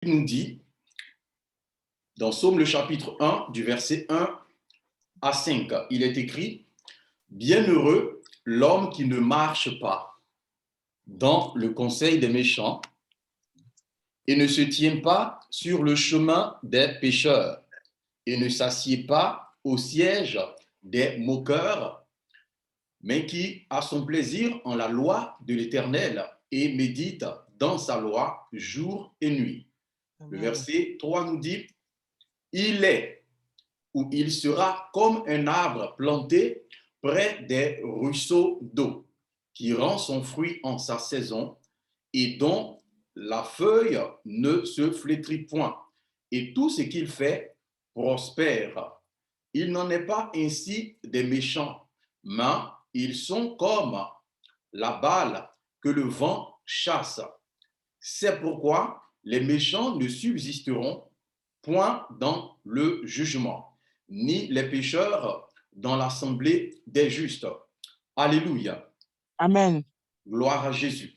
nous dit, dans Psaume le chapitre 1, du verset 1 à 5, il est écrit « Bienheureux l'homme qui ne marche pas dans le conseil des méchants et ne se tient pas sur le chemin des pécheurs et ne s'assied pas au siège des moqueurs, mais qui a son plaisir en la loi de l'Éternel et médite dans sa loi jour et nuit. » Le verset 3 nous dit « Il est ou il sera comme un arbre planté près des ruisseaux d'eau, qui rend son fruit en sa saison et dont la feuille ne se flétrit point. Et tout ce qu'il fait prospère. Il n'en est pas ainsi des méchants, mais ils sont comme la balle que le vent chasse. C'est pourquoi les méchants ne subsisteront point dans le jugement, ni les pécheurs dans l'assemblée des justes. Alléluia. Amen. Gloire à Jésus.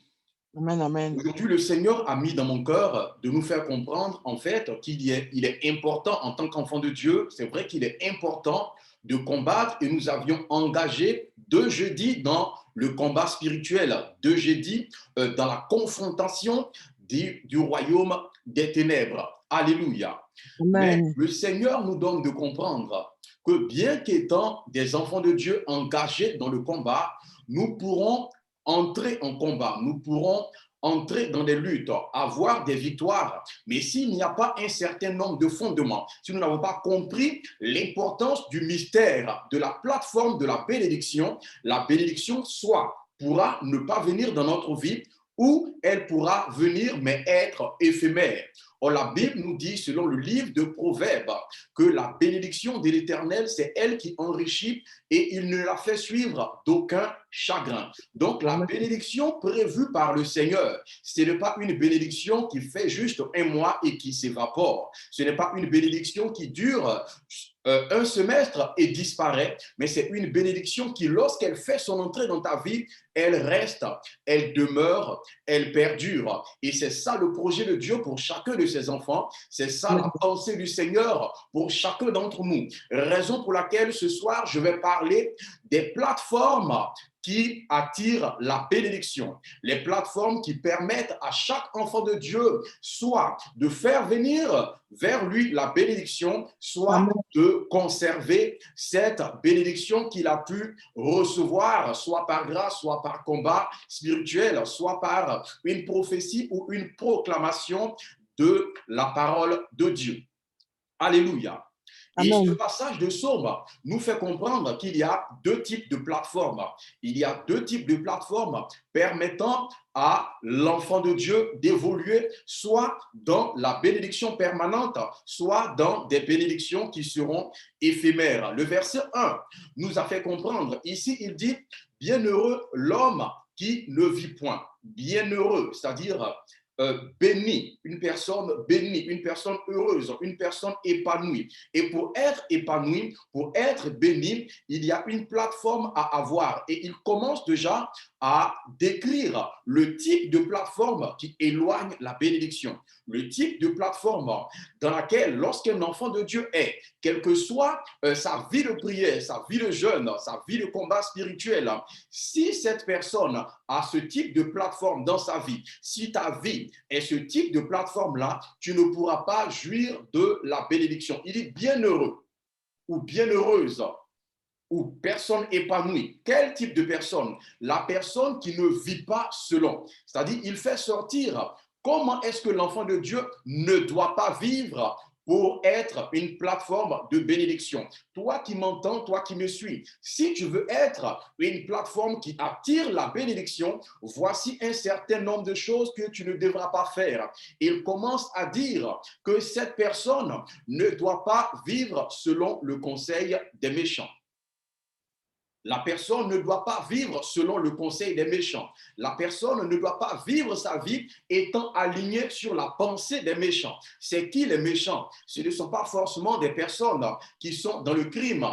Amen, amen. Aujourd'hui, le Seigneur a mis dans mon cœur de nous faire comprendre, en fait, il est important en tant qu'enfant de Dieu, c'est vrai qu'il est important de combattre, et nous avions engagé 2 jeudis dans le combat spirituel, 2 jeudis dans la confrontation du royaume des ténèbres. Alléluia. Amen. Mais le Seigneur nous donne de comprendre que bien qu'étant des enfants de Dieu engagés dans le combat, nous pourrons entrer en combat, nous pourrons entrer dans des luttes, avoir des victoires. Mais s'il n'y a pas un certain nombre de fondements, si nous n'avons pas compris l'importance du mystère, de la plateforme de la bénédiction soit pourra ne pas venir dans notre vie ou elle pourra venir mais être éphémère. Or, la Bible nous dit, selon le livre de Proverbes, que la bénédiction de l'Éternel, c'est elle qui enrichit et il ne la fait suivre d'aucun chagrin. Donc, la bénédiction prévue par le Seigneur, ce n'est pas une bénédiction qui fait juste un mois et qui s'évapore. Ce n'est pas une bénédiction qui dure un semestre et disparaît, mais c'est une bénédiction qui, lorsqu'elle fait son entrée dans ta vie, elle reste, elle demeure, elle perdure. Et c'est ça le projet de Dieu pour chacun de ses enfants. C'est ça la pensée du Seigneur pour chacun d'entre nous. Raison pour laquelle ce soir, je vais parler des plateformes qui attirent la bénédiction. Les plateformes qui permettent à chaque enfant de Dieu soit de faire venir vers lui la bénédiction, soit de conserver cette bénédiction qu'il a pu recevoir, soit par grâce, soit par combat spirituel, soit par une prophétie ou une proclamation de la parole de Dieu. Alléluia. Et ce passage de Psaume nous fait comprendre qu'il y a 2 types de plateformes. Il y a 2 types de plateformes permettant à l'enfant de Dieu d'évoluer soit dans la bénédiction permanente, soit dans des bénédictions qui seront éphémères. Le verset 1 nous a fait comprendre, ici il dit « Bienheureux l'homme qui ne vit point ». Bienheureux, c'est-à-dire béni, une personne heureuse, une personne épanouie. Et pour être épanoui, pour être béni, il y a une plateforme à avoir. Et il commence déjà à décrire le type de plateforme qui éloigne la bénédiction. Le type de plateforme dans laquelle, lorsqu'un enfant de Dieu est, quelle que soit sa vie de prière, sa vie de jeûne, sa vie de combat spirituel, si cette personne a ce type de plateforme dans sa vie, si ta vie est ce type de plateforme-là, tu ne pourras pas jouir de la bénédiction. Il est bienheureux ou bienheureuse ou personne épanouie. Quel type de personne? La personne qui ne vit pas selon. C'est-à-dire, il fait sortir comment est-ce que l'enfant de Dieu ne doit pas vivre pour être une plateforme de bénédiction. Toi qui m'entends, toi qui me suis, si tu veux être une plateforme qui attire la bénédiction, voici un certain nombre de choses que tu ne devras pas faire. Il commence à dire que cette personne ne doit pas vivre selon le conseil des méchants. La personne ne doit pas vivre selon le conseil des méchants. La personne ne doit pas vivre sa vie étant alignée sur la pensée des méchants. C'est qui les méchants? Ce ne sont pas forcément des personnes qui sont dans le crime,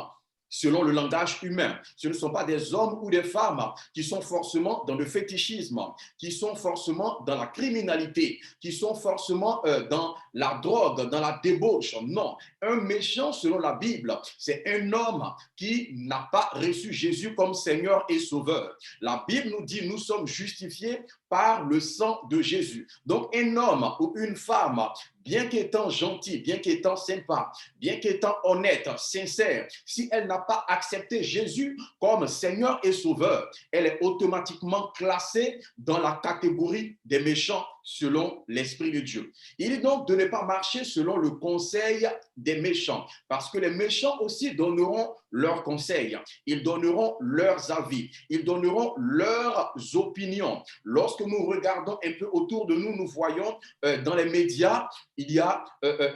selon le langage humain. Ce ne sont pas des hommes ou des femmes qui sont forcément dans le fétichisme, qui sont forcément dans la criminalité, qui sont forcément dans la drogue, dans la débauche. Non, un méchant, selon la Bible, c'est un homme qui n'a pas reçu Jésus comme Seigneur et Sauveur. La Bible nous dit, nous sommes justifiés par le sang de Jésus. Donc, un homme ou une femme, bien qu'étant gentil, bien qu'étant sympa, bien qu'étant honnête, sincère, si elle n'a pas accepté Jésus comme Seigneur et Sauveur, elle est automatiquement classée dans la catégorie des méchants selon l'Esprit de Dieu. Il est donc de ne pas marcher selon le conseil des méchants, parce que les méchants aussi donneront leurs conseils, ils donneront leurs avis, ils donneront leurs opinions. Lorsque nous regardons un peu autour de nous, nous voyons dans les médias, il y a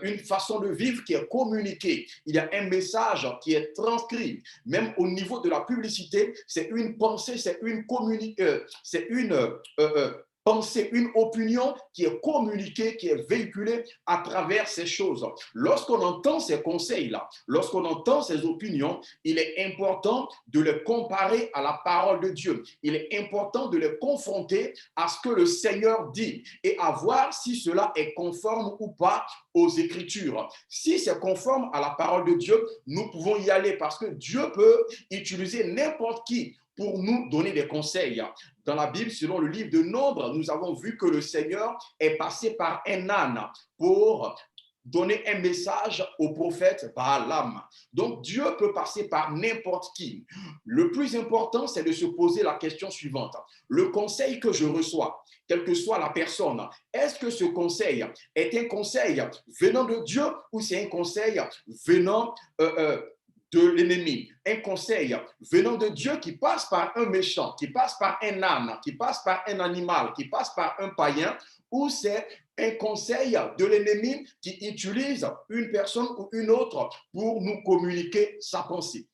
une façon de vivre qui est communiquée, il y a un message qui est transcrit. Même au niveau de la publicité, c'est une pensée, c'est une pensée, une opinion qui est communiquée, qui est véhiculée à travers ces choses. Lorsqu'on entend ces conseils-là, lorsqu'on entend ces opinions, il est important de les comparer à la parole de Dieu. Il est important de les confronter à ce que le Seigneur dit et à voir si cela est conforme ou pas aux Écritures. Si c'est conforme à la parole de Dieu, nous pouvons y aller parce que Dieu peut utiliser n'importe qui pour nous donner des conseils. Dans la Bible, selon le livre de Nombre, nous avons vu que le Seigneur est passé par un âne pour donner un message au prophète Balaam. Donc, Dieu peut passer par n'importe qui. Le plus important, c'est de se poser la question suivante. Le conseil que je reçois, quelle que soit la personne, est-ce que ce conseil est un conseil venant de Dieu ou c'est un conseil venant de l'ennemi, un conseil venant de Dieu qui passe par un méchant, qui passe par un âne, qui passe par un animal, qui passe par un païen, ou c'est un conseil de l'ennemi qui utilise une personne ou une autre pour nous communiquer sa pensée.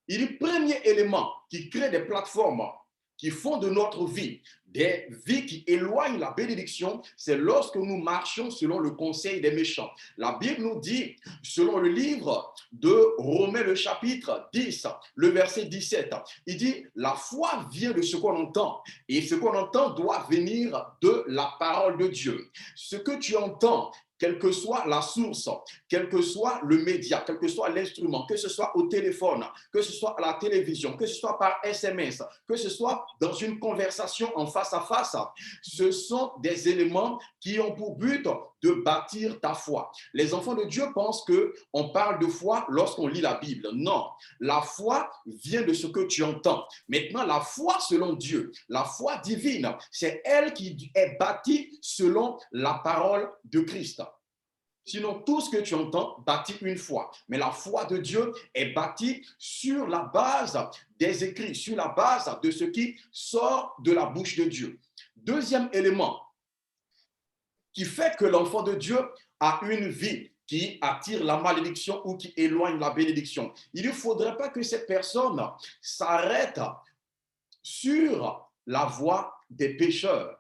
Il y a le premier élément qui crée des plateformes qui font de notre vie des vies qui éloignent la bénédiction, c'est lorsque nous marchons selon le conseil des méchants. La Bible nous dit, selon le livre de Romains, le chapitre 10, le verset 17, il dit, la foi vient de ce qu'on entend, et ce qu'on entend doit venir de la parole de Dieu. Ce que tu entends, quelle que soit la source, quel que soit le média, quel que soit l'instrument, que ce soit au téléphone, que ce soit à la télévision, que ce soit par SMS, que ce soit dans une conversation en face à face, ce sont des éléments qui ont pour but de bâtir ta foi. Les enfants de Dieu pensent qu'on parle de foi lorsqu'on lit la Bible. Non, la foi vient de ce que tu entends. Maintenant, la foi selon Dieu, la foi divine, c'est elle qui est bâtie selon la parole de Christ. Sinon, tout ce que tu entends bâtit une foi. Mais la foi de Dieu est bâtie sur la base des écrits, sur la base de ce qui sort de la bouche de Dieu. Deuxième élément qui fait que l'enfant de Dieu a une vie qui attire la malédiction ou qui éloigne la bénédiction. Il ne faudrait pas que cette personne s'arrête sur la voie des pécheurs.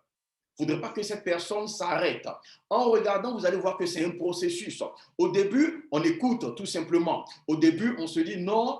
Il ne faudrait pas que cette personne s'arrête. En regardant, vous allez voir que c'est un processus. Au début, on écoute tout simplement. Au début, on se dit non,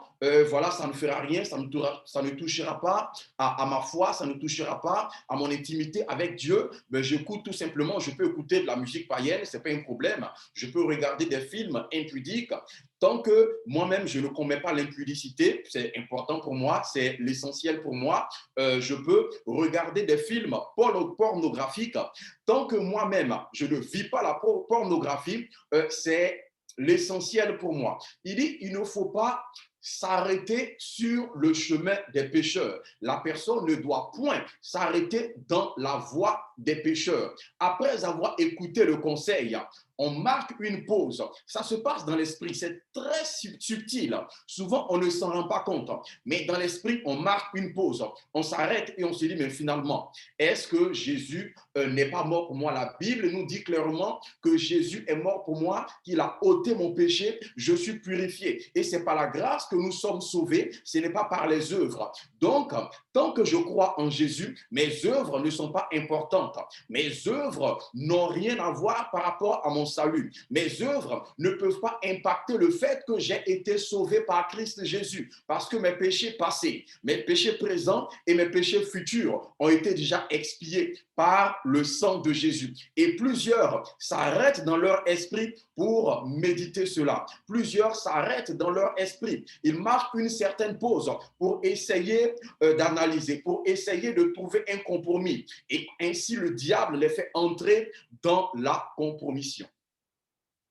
voilà, ça ne fera rien, ça ne touchera pas à ma foi, ça ne touchera pas à mon intimité avec Dieu. Mais j'écoute tout simplement, je peux écouter de la musique païenne, ce n'est pas un problème. Je peux regarder des films impudiques. Tant que moi-même, je ne commets pas l'impudicité, c'est important pour moi, c'est l'essentiel pour moi. Je peux regarder des films pornographiques. Tant que moi-même, je ne vis pas la pornographie, c'est l'essentiel pour moi. Il dit, il ne faut pas s'arrêter sur le chemin des pécheurs. La personne ne doit point s'arrêter dans la voie des pécheurs. Après avoir écouté le conseil, on marque une pause. Ça se passe dans l'esprit, c'est très subtil. Souvent, on ne s'en rend pas compte. Mais dans l'esprit, on marque une pause. On s'arrête et on se dit, mais finalement, est-ce que Jésus n'est pas mort pour moi? La Bible nous dit clairement que Jésus est mort pour moi, qu'il a ôté mon péché, je suis purifié. Et c'est par la grâce que nous sommes sauvés, ce n'est pas par les œuvres. Donc, tant que je crois en Jésus, mes œuvres ne sont pas importantes. importantes. Mes œuvres n'ont rien à voir par rapport à mon salut. Mes œuvres ne peuvent pas impacter le fait que j'ai été sauvé par Christ Jésus, parce que mes péchés passés, mes péchés présents et mes péchés futurs ont été déjà expiés par le sang de Jésus. Et plusieurs s'arrêtent dans leur esprit pour méditer cela. Plusieurs s'arrêtent dans leur esprit. Ils marquent une certaine pause pour essayer d'analyser, pour essayer de trouver un compromis. Et ainsi, le diable les fait entrer dans la compromission.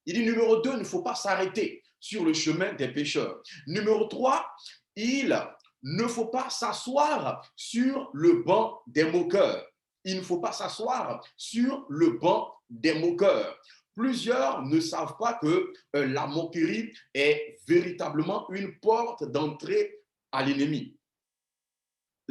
Il dit numéro 2, il ne faut pas s'arrêter sur le chemin des pécheurs. Numéro 3, il ne faut pas s'asseoir sur le banc des moqueurs. Il ne faut pas s'asseoir sur le banc des moqueurs. Plusieurs ne savent pas que la moquerie est véritablement une porte d'entrée à l'ennemi.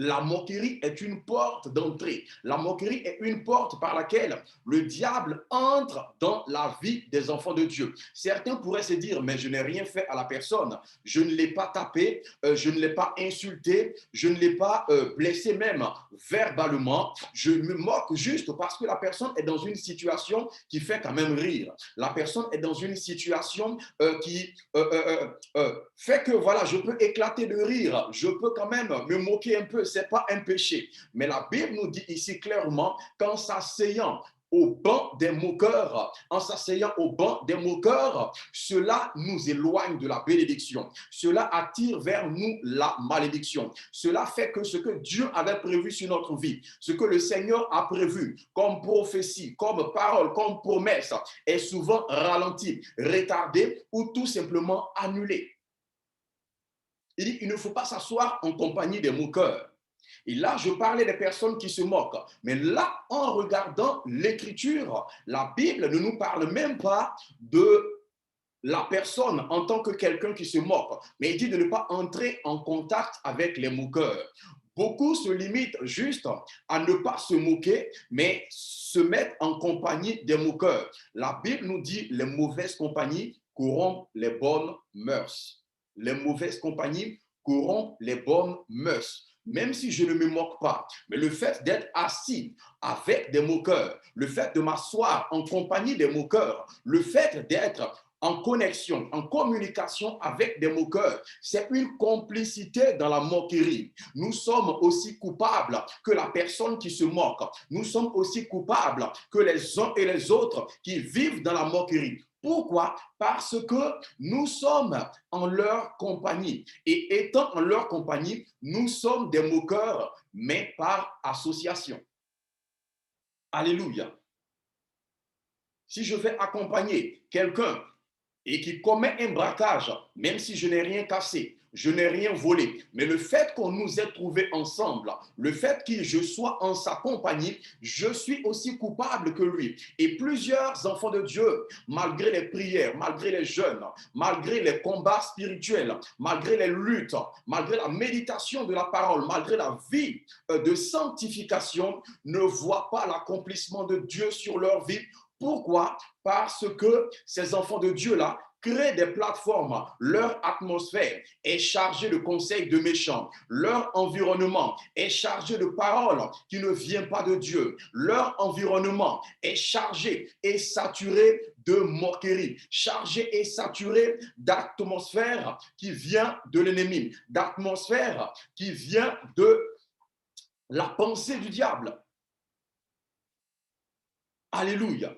La moquerie est une porte d'entrée. La moquerie est une porte par laquelle le diable entre dans la vie des enfants de Dieu. Certains pourraient se dire, mais je n'ai rien fait à la personne. Je ne l'ai pas tapé, je ne l'ai pas insulté, je ne l'ai pas blessé même verbalement. Je me moque juste parce que la personne est dans une situation qui fait quand même rire. La personne est dans une situation qui fait que voilà, je peux éclater de rire. Je peux quand même me moquer un peu. C'est pas un péché. Mais la Bible nous dit ici clairement qu'en s'asseyant au banc des moqueurs, cela nous éloigne de la bénédiction. Cela attire vers nous la malédiction. Cela fait que ce que Dieu avait prévu sur notre vie, ce que le Seigneur a prévu comme prophétie, comme parole, comme promesse, est souvent ralenti, retardé ou tout simplement annulé. Il dit, il ne faut pas s'asseoir en compagnie des moqueurs. Et là, je parlais des personnes qui se moquent. Mais là, en regardant l'Écriture, la Bible ne nous parle même pas de la personne en tant que quelqu'un qui se moque. Mais il dit de ne pas entrer en contact avec les moqueurs. Beaucoup se limitent juste à ne pas se moquer, mais se mettre en compagnie des moqueurs. La Bible nous dit les mauvaises compagnies corrompent les bonnes mœurs. Les mauvaises compagnies corrompent les bonnes mœurs. Même si je ne me moque pas, mais le fait d'être assis avec des moqueurs, le fait de m'asseoir en compagnie des moqueurs, le fait d'être en connexion, en communication avec des moqueurs, c'est une complicité dans la moquerie. Nous sommes aussi coupables que la personne qui se moque. Nous sommes aussi coupables que les uns et les autres qui vivent dans la moquerie. Pourquoi? Parce que nous sommes en leur compagnie. Et étant en leur compagnie, nous sommes des moqueurs, mais par association. Alléluia. Si je vais accompagner quelqu'un et qui commet un braquage, même si je n'ai rien cassé, je n'ai rien volé, mais le fait qu'on nous ait trouvés ensemble, le fait que je sois en sa compagnie, je suis aussi coupable que lui. Et plusieurs enfants de Dieu, malgré les prières, malgré les jeûnes, malgré les combats spirituels, malgré les luttes, malgré la méditation de la parole, malgré la vie de sanctification, ne voient pas l'accomplissement de Dieu sur leur vie. Pourquoi? Parce que ces enfants de Dieu-là créent des plateformes. Leur atmosphère est chargée de conseils de méchants. Leur environnement est chargé de paroles qui ne viennent pas de Dieu. Leur environnement est chargé et saturé de moquerie, chargé et saturé d'atmosphère qui vient de l'ennemi, d'atmosphère qui vient de la pensée du diable. Alléluia.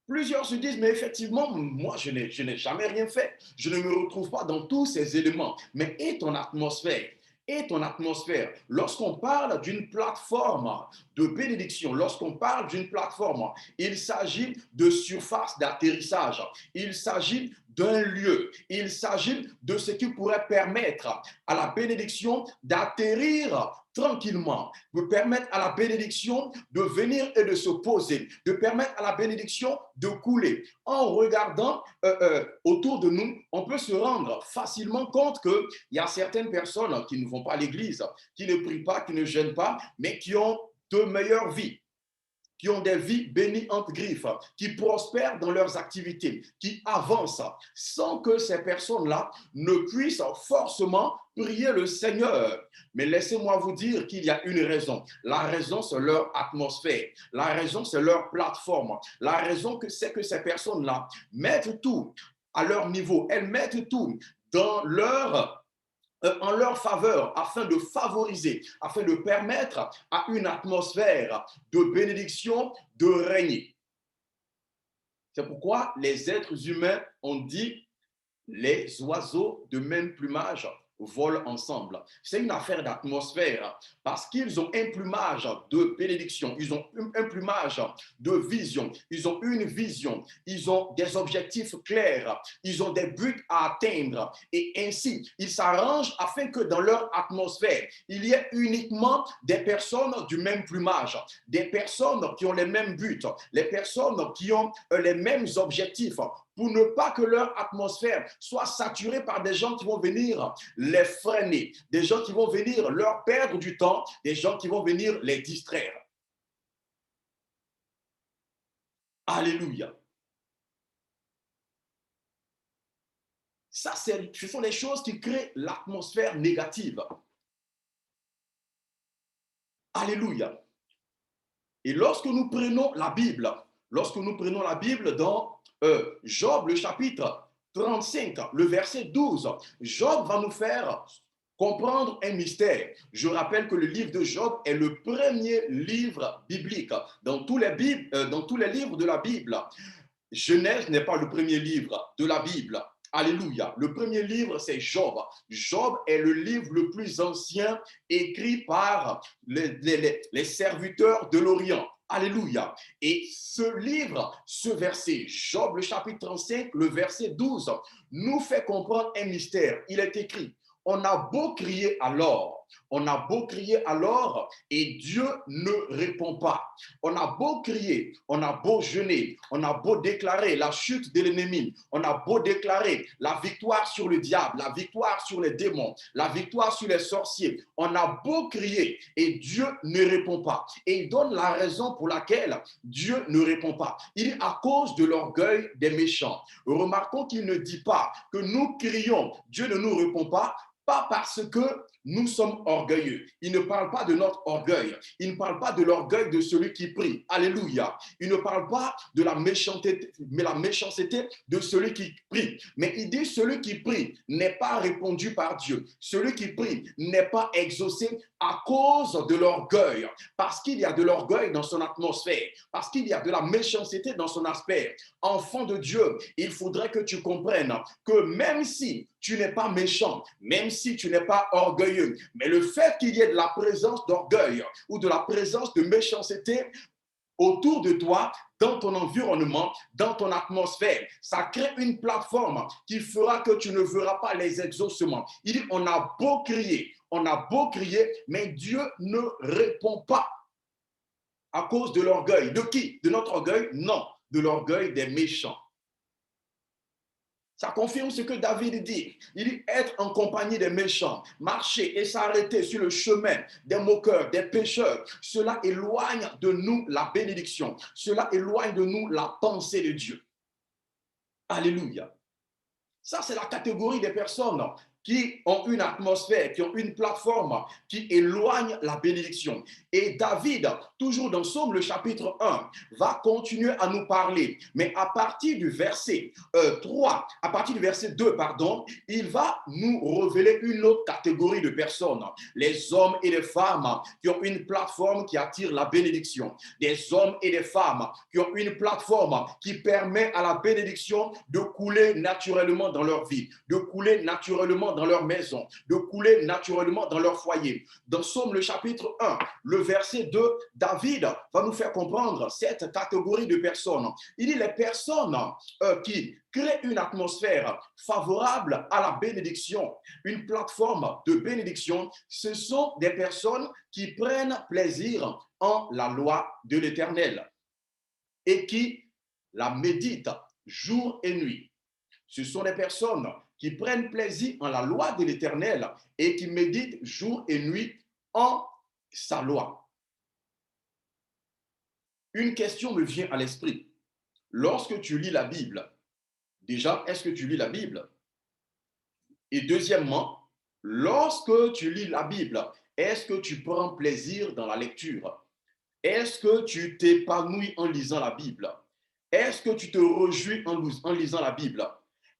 Plusieurs se disent, mais effectivement, moi, je n'ai jamais rien fait. Je ne me retrouve pas dans tous ces éléments. Mais et ton atmosphère? Et ton atmosphère? Lorsqu'on parle d'une plateforme de bénédiction, lorsqu'on parle d'une plateforme, il s'agit de surface d'atterrissage. Il s'agit d'un lieu. Il s'agit de ce qui pourrait permettre à la bénédiction d'atterrir tranquillement, de permettre à la bénédiction de venir et de se poser, de permettre à la bénédiction de couler. En regardant autour de nous, on peut se rendre facilement compte qu'il y a certaines personnes qui ne vont pas à l'église, qui ne prient pas, qui ne jeûnent pas, mais qui ont de meilleures vies. qui ont des vies bénies entre griffes, qui prospèrent dans leurs activités, qui avancent, sans que ces personnes-là ne puissent forcément prier le Seigneur. Mais laissez-moi vous dire qu'il y a une raison. La raison, c'est leur atmosphère. La raison, c'est leur plateforme. La raison, c'est que ces personnes-là mettent tout à leur niveau. Elles mettent tout dans en leur faveur, afin de favoriser, afin de permettre à une atmosphère de bénédiction de régner. C'est pourquoi les êtres humains ont dit les oiseaux de même plumage volent ensemble. C'est une affaire d'atmosphère parce qu'ils ont un plumage de bénédiction, ils ont un plumage de vision, ils ont une vision, ils ont des objectifs clairs, ils ont des buts à atteindre et ainsi, ils s'arrangent afin que dans leur atmosphère, il y ait uniquement des personnes du même plumage, des personnes qui ont les mêmes buts, les personnes qui ont les mêmes objectifs pour ne pas que leur atmosphère soit saturée par des gens qui vont venir les freiner, des gens qui vont venir leur perdre du temps, des gens qui vont venir les distraire. Alléluia. Ça, ce sont les choses qui créent l'atmosphère négative. Alléluia. Et lorsque nous prenons la Bible dans Job, le chapitre 35, le verset 12, Job va nous faire comprendre un mystère. Je rappelle que le livre de Job est le premier livre biblique. Dans tous les livres de la Bible, Genèse n'est pas le premier livre de la Bible. Alléluia. Le premier livre, c'est Job. Job est le livre le plus ancien écrit par les serviteurs de l'Orient. Alléluia. Et ce livre, ce verset, Job, le chapitre 35, le verset 12, nous fait comprendre un mystère. Il est écrit, on a beau crier alors, et Dieu ne répond pas. On a beau crier, on a beau jeûner, on a beau déclarer la chute de l'ennemi, on a beau déclarer la victoire sur le diable, la victoire sur les démons, la victoire sur les sorciers. On a beau crier et Dieu ne répond pas. Et il donne la raison pour laquelle Dieu ne répond pas. Il est à cause de l'orgueil des méchants. Remarquons qu'il ne dit pas que nous crions, Dieu ne nous répond pas parce que nous sommes orgueilleux. Il ne parle pas de notre orgueil. Il ne parle pas de l'orgueil de celui qui prie. Alléluia. Il ne parle pas de la méchanceté de celui qui prie. Mais il dit celui qui prie n'est pas répondu par Dieu. Celui qui prie n'est pas exaucé à cause de l'orgueil. Parce qu'il y a de l'orgueil dans son atmosphère. Parce qu'il y a de la méchanceté dans son aspect. Enfant de Dieu, il faudrait que tu comprennes que même si tu n'es pas méchant, même si tu n'es pas orgueilleux, mais le fait qu'il y ait de la présence d'orgueil ou de la présence de méchanceté autour de toi, dans ton environnement, dans ton atmosphère, ça crée une plateforme qui fera que tu ne verras pas les exaucements. Il dit, on a beau crier, mais Dieu ne répond pas à cause de l'orgueil. De qui? De notre orgueil? Non, de l'orgueil des méchants. Ça confirme ce que David dit. Il dit être en compagnie des méchants, marcher et s'arrêter sur le chemin des moqueurs, des pécheurs. Cela éloigne de nous la bénédiction. Cela éloigne de nous la pensée de Dieu. Alléluia. Ça, c'est la catégorie des personnes qui ont une atmosphère, qui ont une plateforme qui éloigne la bénédiction. Et David, toujours dans Psaume le chapitre 1, va continuer à nous parler. Mais à partir du verset 2, il va nous révéler une autre catégorie de personnes. Les hommes et les femmes qui ont une plateforme qui attire la bénédiction. Des hommes et des femmes qui ont une plateforme qui permet à la bénédiction de couler naturellement dans leur vie, de couler naturellement dans leur maison, de couler naturellement dans leur foyer. Dans Psaume le chapitre 1, le verset 2, David va nous faire comprendre cette catégorie de personnes. Il dit les personnes qui créent une atmosphère favorable à la bénédiction, une plateforme de bénédiction, ce sont des personnes qui prennent plaisir en la loi de l'Éternel et qui la méditent jour et nuit. Ce sont des personnes qui prennent plaisir en la loi de l'Éternel et qui méditent jour et nuit en sa loi. une question me vient à l'esprit. Lorsque tu lis la Bible, déjà, est-ce que tu lis la Bible? Et deuxièmement, lorsque tu lis la Bible, est-ce que tu prends plaisir dans la lecture? Est-ce que tu t'épanouis en lisant la Bible? Est-ce que tu te réjouis en lisant la Bible?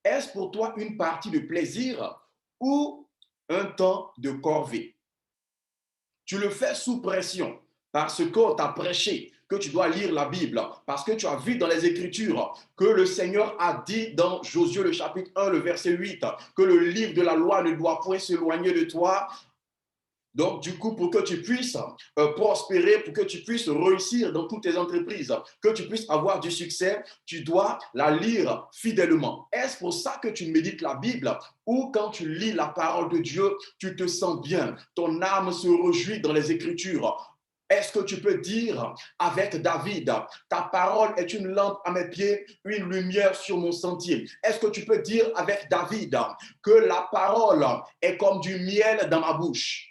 Est-ce pour toi une partie de plaisir ou un temps de corvée? Tu le fais sous pression parce qu'on t'a prêché que tu dois lire la Bible, parce que tu as vu dans les Écritures que le Seigneur a dit dans Josué le chapitre 1, le verset 8, que le livre de la loi ne doit point s'éloigner de toi. Donc, du coup, pour que tu puisses prospérer, pour que tu puisses réussir dans toutes tes entreprises, que tu puisses avoir du succès, tu dois la lire fidèlement. Est-ce pour ça que tu médites la Bible ou quand tu lis la parole de Dieu, tu te sens bien, ton âme se réjouit dans les Écritures? Est-ce que tu peux dire avec David, ta parole est une lampe à mes pieds, une lumière sur mon sentier? Est-ce que tu peux dire avec David que la parole est comme du miel dans ma bouche?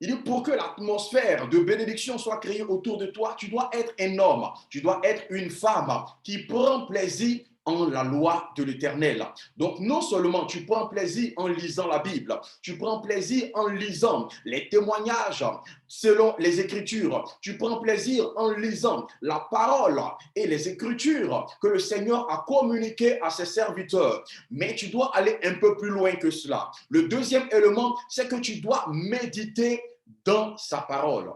Il dit, pour que l'atmosphère de bénédiction soit créée autour de toi, tu dois être un homme, tu dois être une femme qui prend plaisir en la loi de l'Éternel. Donc, non seulement tu prends plaisir en lisant la Bible, tu prends plaisir en lisant les témoignages selon les Écritures, tu prends plaisir en lisant la parole et les Écritures que le Seigneur a communiquées à ses serviteurs. Mais tu dois aller un peu plus loin que cela. Le deuxième élément, c'est que tu dois méditer dans sa parole.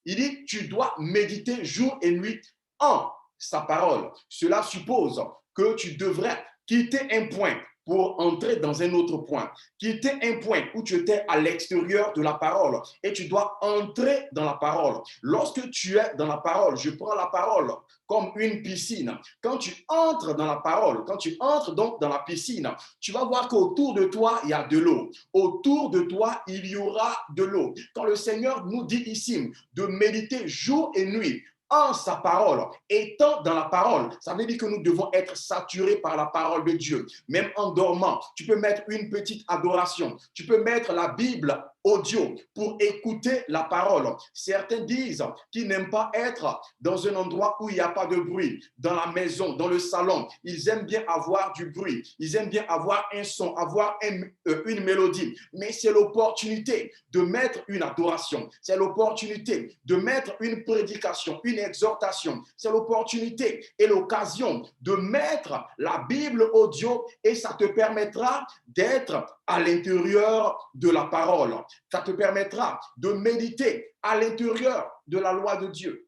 Il dit, tu dois méditer jour et nuit en sa parole. Cela suppose que tu devrais quitter un point pour entrer dans un autre point. Quitter un point où tu étais à l'extérieur de la parole et tu dois entrer dans la parole. Lorsque tu es dans la parole, je prends la parole comme une piscine. Quand tu entres dans la parole, quand tu entres donc dans la piscine, tu vas voir qu'autour de toi, il y a de l'eau. Autour de toi, il y aura de l'eau. Quand le Seigneur nous dit ici de méditer jour et nuit en sa parole, étant dans la parole, ça veut dire que nous devons être saturés par la parole de Dieu. Même en dormant, tu peux mettre une petite adoration. Tu peux mettre la Bible audio pour écouter la parole. Certains disent qu'ils n'aiment pas être dans un endroit où il n'y a pas de bruit, dans la maison, dans le salon. Ils aiment bien avoir du bruit. Ils aiment bien avoir un son, avoir une mélodie. Mais c'est l'opportunité de mettre une adoration. C'est l'opportunité de mettre une prédication, une exhortation. C'est l'opportunité et l'occasion de mettre la Bible audio et ça te permettra d'être à l'intérieur de la parole. Ça te permettra de méditer à l'intérieur de la loi de Dieu.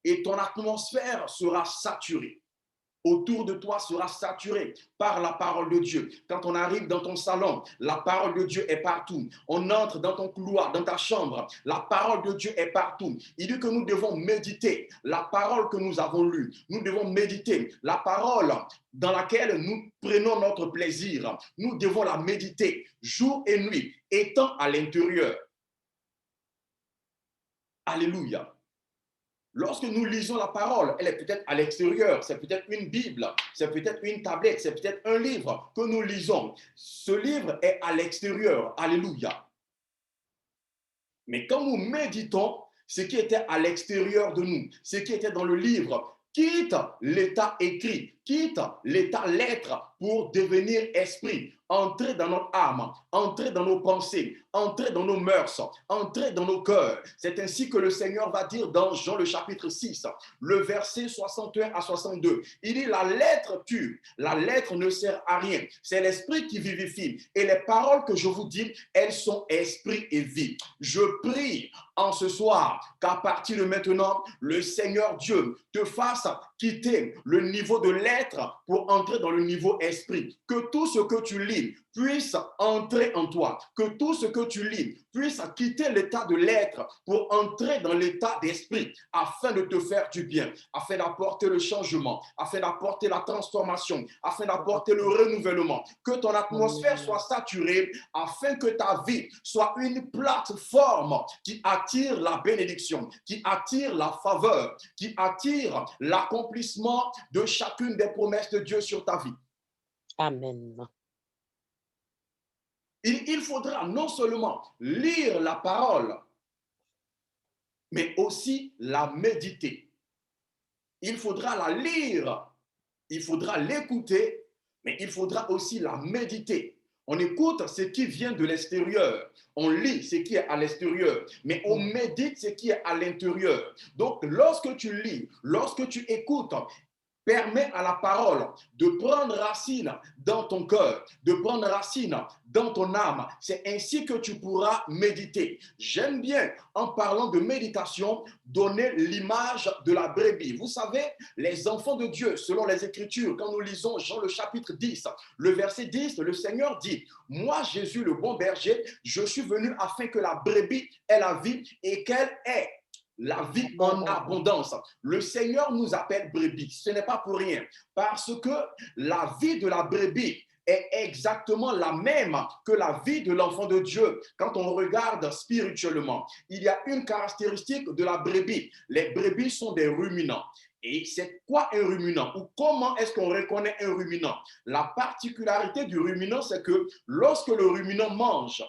Et ton atmosphère sera saturée. Autour de toi sera saturé par la parole de Dieu. Quand on arrive dans ton salon, la parole de Dieu est partout. On entre dans ton couloir, dans ta chambre, la parole de Dieu est partout. Il dit que nous devons méditer la parole que nous avons lue. Nous devons méditer la parole dans laquelle nous prenons notre plaisir. Nous devons la méditer jour et nuit, étant à l'intérieur. Alléluia. Lorsque nous lisons la parole, elle est peut-être à l'extérieur, c'est peut-être une Bible, c'est peut-être une tablette, c'est peut-être un livre que nous lisons. Ce livre est à l'extérieur. Alléluia. Mais quand nous méditons, ce qui était à l'extérieur de nous, ce qui était dans le livre, quitte l'état écrit, quitte l'état lettre pour devenir esprit, entrer dans notre âme, entrer dans nos pensées, entrer dans nos mœurs, entrer dans nos cœurs. C'est ainsi que le Seigneur va dire dans Jean le chapitre 6, le verset 61 à 62. Il dit, la lettre tue, la lettre ne sert à rien. C'est l'esprit qui vivifie. Et les paroles que je vous dis, elles sont esprit et vie. Je prie en ce soir qu'à partir de maintenant, le Seigneur Dieu te fasse quitter le niveau de l'être pour entrer dans le niveau esprit. Que tout ce que tu lis puisse entrer en toi. Que tout ce que tu lis puisse quitter l'état de l'être pour entrer dans l'état d'esprit afin de te faire du bien, afin d'apporter le changement, afin d'apporter la transformation, afin d'apporter le renouvellement. Que ton atmosphère soit saturée afin que ta vie soit une plateforme qui attire la bénédiction, qui attire la faveur, qui attire l'accomplissement de chacune des promesses de Dieu sur ta vie. Amen. Il faudra non seulement lire la parole, mais aussi la méditer. Il faudra la lire, il faudra l'écouter, mais il faudra aussi la méditer. On écoute ce qui vient de l'extérieur, on lit ce qui est à l'extérieur, mais on médite ce qui est à l'intérieur. Donc, lorsque tu lis, lorsque tu écoutes, permet à la parole de prendre racine dans ton cœur, de prendre racine dans ton âme. C'est ainsi que tu pourras méditer. J'aime bien, en parlant de méditation, donner l'image de la brebis. Vous savez, les enfants de Dieu, selon les Écritures, quand nous lisons Jean le chapitre 10, le verset 10, le Seigneur dit, « Moi, Jésus, le bon berger, je suis venu afin que la brebis ait la vie et qu'elle ait la vie en abondance. » Le Seigneur nous appelle brebis. Ce n'est pas pour rien. Parce que la vie de la brebis est exactement la même que la vie de l'enfant de Dieu. Quand on regarde spirituellement, il y a une caractéristique de la brebis. Les brebis sont des ruminants. Et c'est quoi un ruminant? Ou comment est-ce qu'on reconnaît un ruminant? La particularité du ruminant, c'est que lorsque le ruminant mange,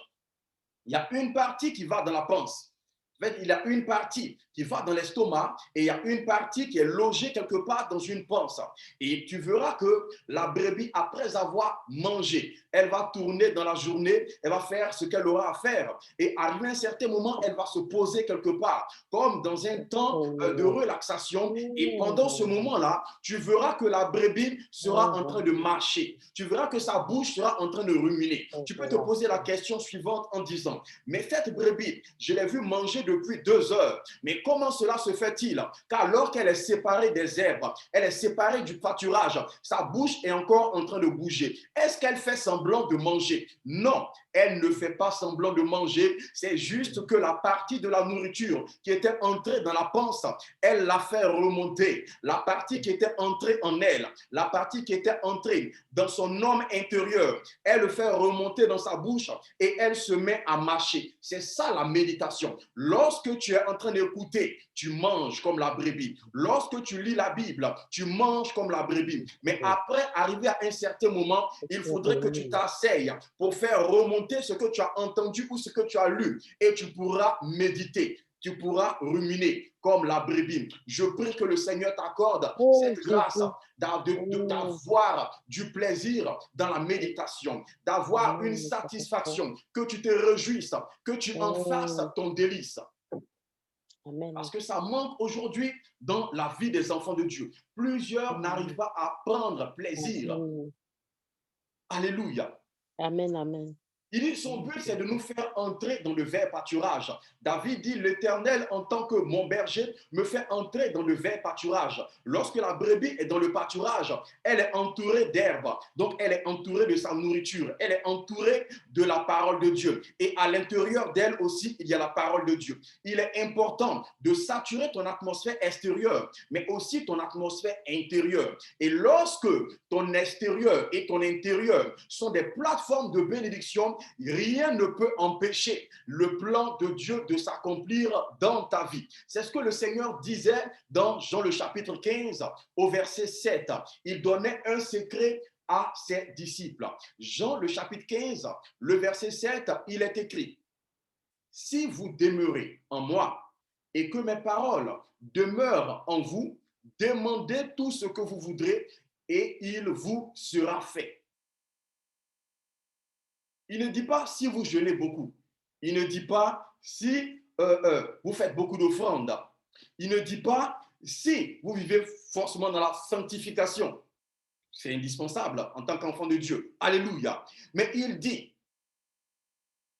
il y a une partie qui va dans la panse. En fait, il y a une partie qui va dans l'estomac et il y a une partie qui est logée quelque part dans une panse. Et tu verras que la brebis, après avoir mangé, elle va tourner dans la journée, elle va faire ce qu'elle aura à faire. Et arrivé à un certain moment, elle va se poser quelque part, comme dans un temps de relaxation. Et pendant ce moment-là, tu verras que la brebis sera en train de marcher. Tu verras que sa bouche sera en train de ruminer. Tu peux te poser la question suivante en disant, mais cette brebis, je l'ai vue manger depuis 2 heures. Mais comment cela se fait-il? Car alors qu'elle est séparée des herbes, elle est séparée du pâturage, sa bouche est encore en train de bouger. Est-ce qu'elle fait semblant de manger? Non, elle ne fait pas semblant de manger. C'est juste que la partie de la nourriture qui était entrée dans la panse, elle l'a fait remonter. La partie qui était entrée en elle, la partie qui était entrée dans son homme intérieur, elle le fait remonter dans sa bouche et elle se met à mâcher. C'est ça la méditation. Lorsque tu es en train d'écouter, tu manges comme la brebis. Lorsque tu lis la Bible, tu manges comme la brebis. Mais après, arrivé à un certain moment, il faudrait que tu t'asseyes pour faire remonter ce que tu as entendu ou ce que tu as lu. Et tu pourras méditer. Tu pourras ruminer comme la brebis. Je prie que le Seigneur t'accorde cette grâce d'avoir du plaisir dans la méditation, d'avoir une satisfaction, que tu te réjouisses, que tu en fasses ton délice. Amen. Parce que ça manque aujourd'hui dans la vie des enfants de Dieu. Plusieurs n'arrivent pas à prendre plaisir. Alléluia. Amen, amen. Il dit, son but, c'est de nous faire entrer dans le vert pâturage. David dit, l'Éternel, en tant que mon berger, me fait entrer dans le vert pâturage. Lorsque la brebis est dans le pâturage, elle est entourée d'herbes. Donc, elle est entourée de sa nourriture. Elle est entourée de la parole de Dieu. Et à l'intérieur d'elle aussi, il y a la parole de Dieu. Il est important de saturer ton atmosphère extérieure, mais aussi ton atmosphère intérieure. Et lorsque ton extérieur et ton intérieur sont des plateformes de bénédiction, rien ne peut empêcher le plan de Dieu de s'accomplir dans ta vie. C'est ce que le Seigneur disait dans Jean le chapitre 15 au verset 7. Il donnait un secret à ses disciples. Jean le chapitre 15, le verset 7, il est écrit, « Si vous demeurez en moi et que mes paroles demeurent en vous, demandez tout ce que vous voudrez et il vous sera fait. » Il ne dit pas si vous jeûnez beaucoup. Il ne dit pas si vous faites beaucoup d'offrandes. Il ne dit pas si vous vivez forcément dans la sanctification. C'est indispensable en tant qu'enfant de Dieu. Alléluia. Mais il dit,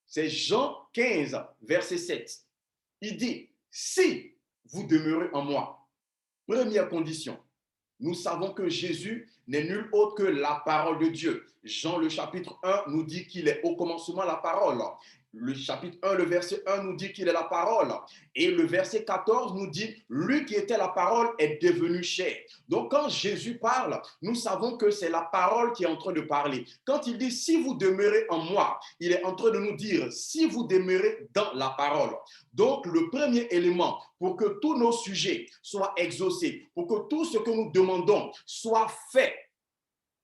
c'est Jean 15, verset 7. Il dit, si vous demeurez en moi, première condition, nous savons que Jésus n'est nul autre que la parole de Dieu. Jean, le chapitre 1, nous dit qu'il est au commencement la parole. Le chapitre 1, le verset 1 nous dit qu'il est la parole. Et le verset 14 nous dit, lui qui était la parole est devenu chair. Donc quand Jésus parle, nous savons que c'est la parole qui est en train de parler. Quand il dit, si vous demeurez en moi, il est en train de nous dire, si vous demeurez dans la parole. Donc le premier élément pour que tous nos sujets soient exaucés, pour que tout ce que nous demandons soit fait,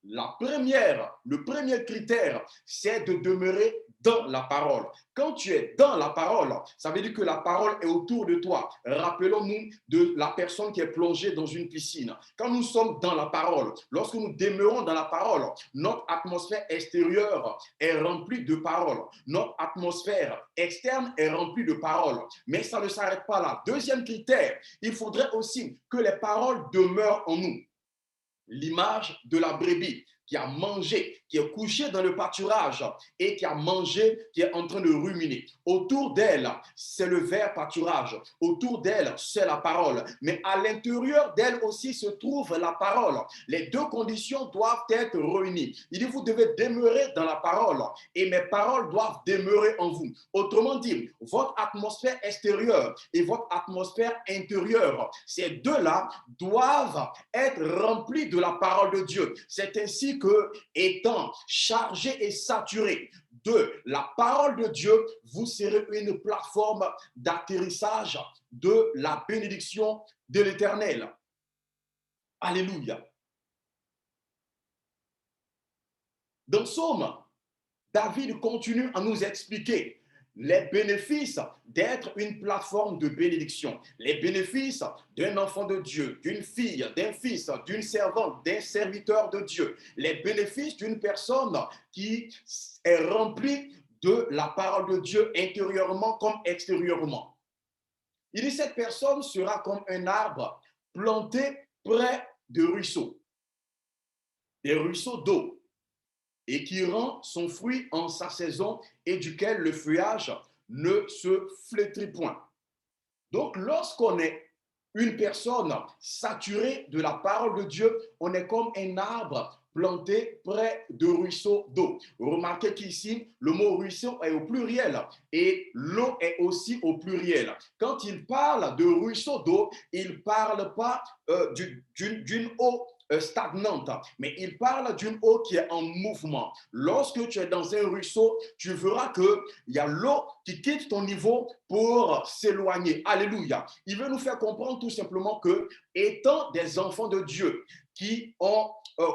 le premier critère, c'est de demeurer dans la parole. Quand tu es dans la parole, ça veut dire que la parole est autour de toi. Rappelons-nous de la personne qui est plongée dans une piscine. Quand nous sommes dans la parole, lorsque nous demeurons dans la parole, notre atmosphère extérieure est remplie de paroles. Notre atmosphère externe est remplie de paroles. Mais ça ne s'arrête pas là. Deuxième critère, il faudrait aussi que les paroles demeurent en nous. L'image de la brebis qui a mangé, qui est couchée dans le pâturage et qui a mangé, qui est en train de ruminer. Autour d'elle, c'est le vert pâturage. Autour d'elle, c'est la parole. Mais à l'intérieur d'elle aussi se trouve la parole. Les deux conditions doivent être réunies. Il dit, vous devez demeurer dans la parole et mes paroles doivent demeurer en vous. Autrement dit, votre atmosphère extérieure et votre atmosphère intérieure, ces deux-là doivent être remplis de la parole de Dieu. C'est ainsi que, étant chargé et saturé de la parole de Dieu, vous serez une plateforme d'atterrissage de la bénédiction de l'Éternel. Alléluia. Dans Psaume, David continue à nous expliquer les bénéfices d'être une plateforme de bénédiction, les bénéfices d'un enfant de Dieu, d'une fille, d'un fils, d'une servante, d'un serviteur de Dieu, les bénéfices d'une personne qui est remplie de la parole de Dieu intérieurement comme extérieurement. Il dit, cette personne sera comme un arbre planté près de ruisseaux, des ruisseaux d'eau, et qui rend son fruit en sa saison et duquel le feuillage ne se flétrit point. Donc, lorsqu'on est une personne saturée de la parole de Dieu, on est comme un arbre planté près de ruisseaux d'eau. Remarquez qu'ici, le mot ruisseau est au pluriel et l'eau est aussi au pluriel. Quand il parle de ruisseau d'eau, il ne parle pas d'une eau stagnante, mais il parle d'une eau qui est en mouvement. Lorsque tu es dans un ruisseau, tu verras qu'il y a l'eau qui quitte ton niveau pour s'éloigner. Alléluia. Il veut nous faire comprendre tout simplement que, étant des enfants de Dieu qui ont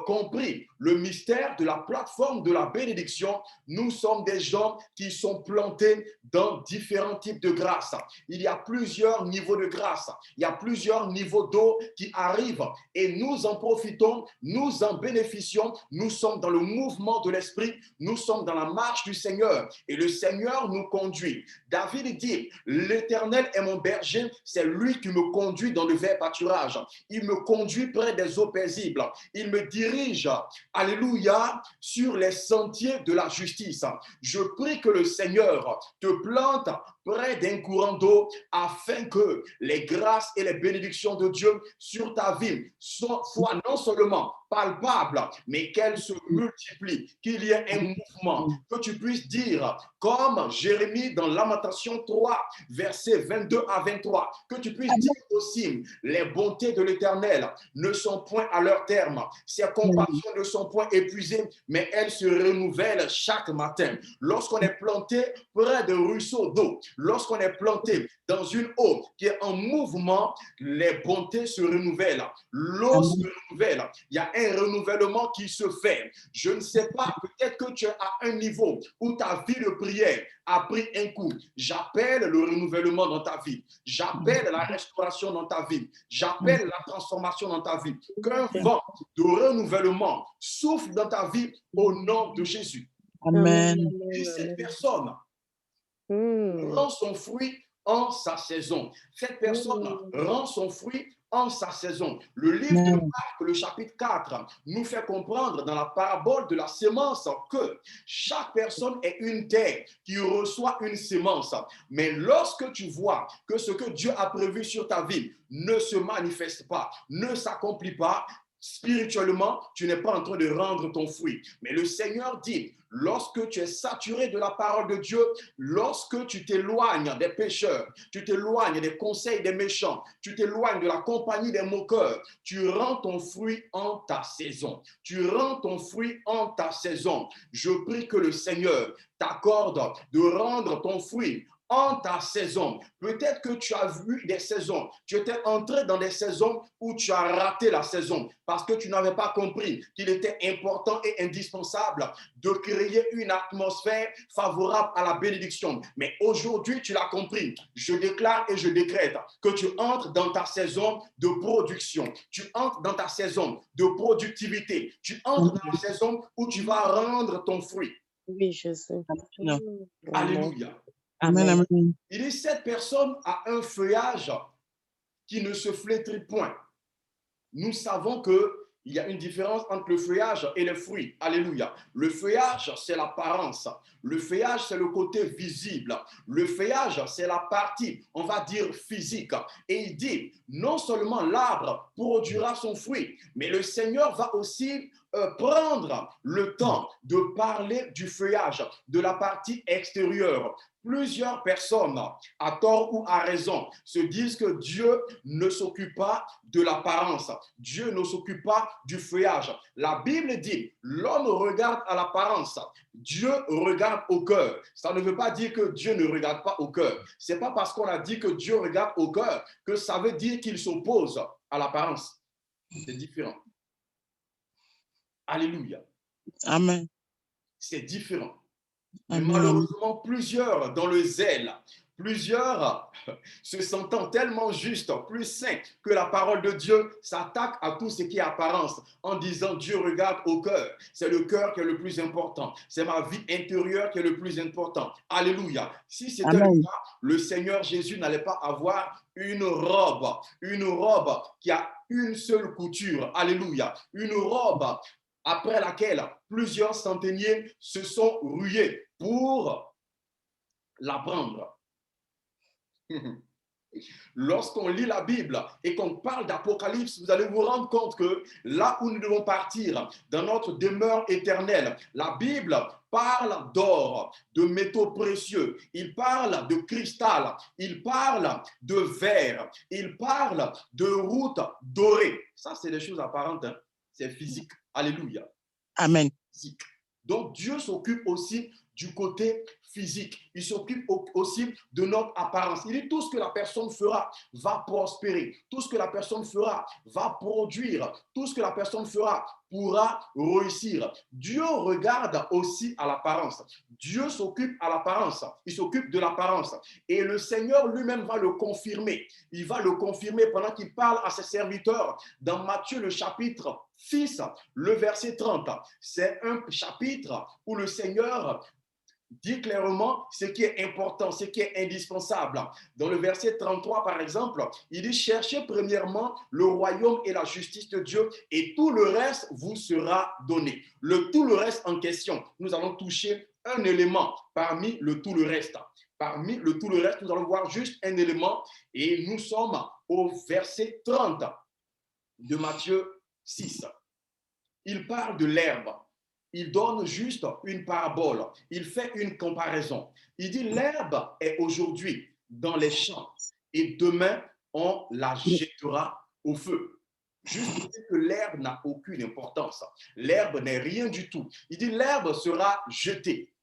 compris le mystère de la plateforme de la bénédiction, nous sommes des gens qui sont plantés dans différents types de grâce. Il y a plusieurs niveaux de grâce, il y a plusieurs niveaux d'eau qui arrivent et nous en profitons, nous en bénéficions, nous sommes dans le mouvement de l'esprit, nous sommes dans la marche du Seigneur et le Seigneur nous conduit. David dit, l'Éternel est mon berger, c'est lui qui me conduit dans le vert pâturage, il me conduit près des eaux paisibles, il me dirige, alléluia, sur les sentiers de la justice. Je prie que le Seigneur te plante près d'un courant d'eau afin que les grâces et les bénédictions de Dieu sur ta vie soient non seulement palpables, mais qu'elles se multiplient, qu'il y ait un mouvement, que tu puisses dire, comme Jérémie dans Lamentation 3, versets 22 à 23, que tu puisses dire aussi, les bontés de l'Éternel ne sont point à leur terme, ses compassions ne sont point épuisées, mais elles se renouvellent chaque matin. Lorsqu'on est planté près de ruisseaux d'eau, lorsqu'on est planté dans une eau qui est en mouvement, les bontés se renouvellent, l'eau se renouvelle, il y a un renouvellement qui se fait. Je ne sais pas, peut-être que tu es à un niveau où ta vie de prière a pris un coup. J'appelle le renouvellement dans ta vie, j'appelle la restauration dans ta vie, j'appelle la transformation dans ta vie. Qu'un vent de renouvellement souffle dans ta vie au nom de Jésus. Amen. Et cette personne rend son fruit en sa saison. Cette personne rend son fruit en sa saison. Le livre de Marc, le chapitre 4, nous fait comprendre dans la parabole de la sémence que chaque personne est une terre qui reçoit une sémence. Mais lorsque tu vois que ce que Dieu a prévu sur ta vie ne se manifeste pas, ne s'accomplit pas, spirituellement, tu n'es pas en train de rendre ton fruit. Mais le Seigneur dit, lorsque tu es saturé de la parole de Dieu, lorsque tu t'éloignes des pécheurs, tu t'éloignes des conseils des méchants, tu t'éloignes de la compagnie des moqueurs, tu rends ton fruit en ta saison. Tu rends ton fruit en ta saison. Je prie que le Seigneur t'accorde de rendre ton fruit en ta saison. Peut-être que tu as vu des saisons, tu étais entré dans des saisons où tu as raté la saison parce que tu n'avais pas compris qu'il était important et indispensable de créer une atmosphère favorable à la bénédiction. Mais aujourd'hui, tu l'as compris. Je déclare et je décrète que tu entres dans ta saison de production, tu entres dans ta saison de productivité, tu entres dans la saison où tu vas rendre ton fruit. Oui, je sais. Non. Alléluia. Amen, Amen. amen. Il dit, cette personne a un feuillage qui ne se flétrit point. Nous savons qu'il y a une différence entre le feuillage et les fruits. Alléluia. Le feuillage, c'est l'apparence. Le feuillage, c'est le côté visible. Le feuillage, c'est la partie, on va dire, physique. Et il dit, non seulement l'arbre produira son fruit, mais le Seigneur va aussi prendre le temps de parler du feuillage, de la partie extérieure. Plusieurs personnes, à tort ou à raison, se disent que Dieu ne s'occupe pas de l'apparence. Dieu ne s'occupe pas du feuillage. La Bible dit, l'homme regarde à l'apparence, Dieu regarde au cœur. Ça ne veut pas dire que Dieu ne regarde pas au cœur. Ce n'est pas parce qu'on a dit que Dieu regarde au cœur que ça veut dire qu'il s'oppose à l'apparence. C'est différent. Alléluia. Amen. C'est différent. Mais Amen. malheureusement, plusieurs dans le zèle, plusieurs se sentant tellement justes, plus saints que la parole de Dieu, s'attaquent à tout ce qui est apparence en disant Dieu regarde au cœur. C'est le cœur qui est le plus important. C'est ma vie intérieure qui est le plus important. Alléluia. Si c'était le Amen. cas, le Seigneur Jésus n'allait pas avoir une robe qui a une seule couture. Alléluia. Une robe après laquelle plusieurs centeniers se sont rués pour la prendre. Lorsqu'on lit la Bible et qu'on parle d'Apocalypse, vous allez vous rendre compte que là où nous devons partir, dans notre demeure éternelle, la Bible parle d'or, de métaux précieux, il parle de cristal, il parle de verre, il parle de routes dorées. Ça, c'est des choses apparentes, hein? C'est physique. Alléluia. Amen. Physique. Donc, Dieu s'occupe aussi du côté physique. Il s'occupe aussi de notre apparence. Il dit tout ce que la personne fera va prospérer. Tout ce que la personne fera va produire. Tout ce que la personne fera pourra réussir. Dieu regarde aussi à l'apparence. Dieu s'occupe à l'apparence. Il s'occupe de l'apparence. Et le Seigneur lui-même va le confirmer. Il va le confirmer pendant qu'il parle à ses serviteurs dans Matthieu le chapitre 6, le verset 30. C'est un chapitre où le Seigneur dit clairement ce qui est important, ce qui est indispensable. Dans le verset 33, par exemple, il dit « Cherchez premièrement le royaume et la justice de Dieu et tout le reste vous sera donné. » Tout le reste en question, nous allons toucher un élément parmi le tout le reste. Parmi le tout le reste, nous allons voir juste un élément et nous sommes au verset 30 de Matthieu 6. Il parle de l'herbe. Il donne juste une parabole. Il fait une comparaison. Il dit l'herbe est aujourd'hui dans les champs et demain on la jettera au feu. Juste pour dire que l'herbe n'a aucune importance. L'herbe n'est rien du tout. Il dit l'herbe sera jetée.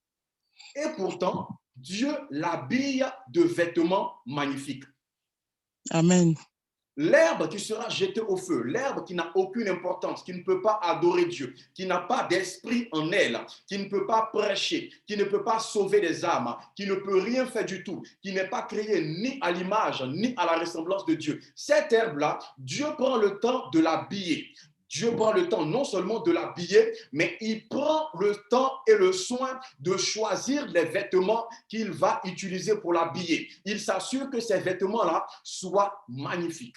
Et pourtant, Dieu l'habille de vêtements magnifiques. Amen. L'herbe qui sera jetée au feu, l'herbe qui n'a aucune importance, qui ne peut pas adorer Dieu, qui n'a pas d'esprit en elle, qui ne peut pas prêcher, qui ne peut pas sauver des âmes, qui ne peut rien faire du tout, qui n'est pas créée ni à l'image ni à la ressemblance de Dieu. Cette herbe-là, Dieu prend le temps de l'habiller. Dieu prend le temps non seulement de l'habiller, mais il prend le temps et le soin de choisir les vêtements qu'il va utiliser pour l'habiller. Il s'assure que ces vêtements-là soient magnifiques.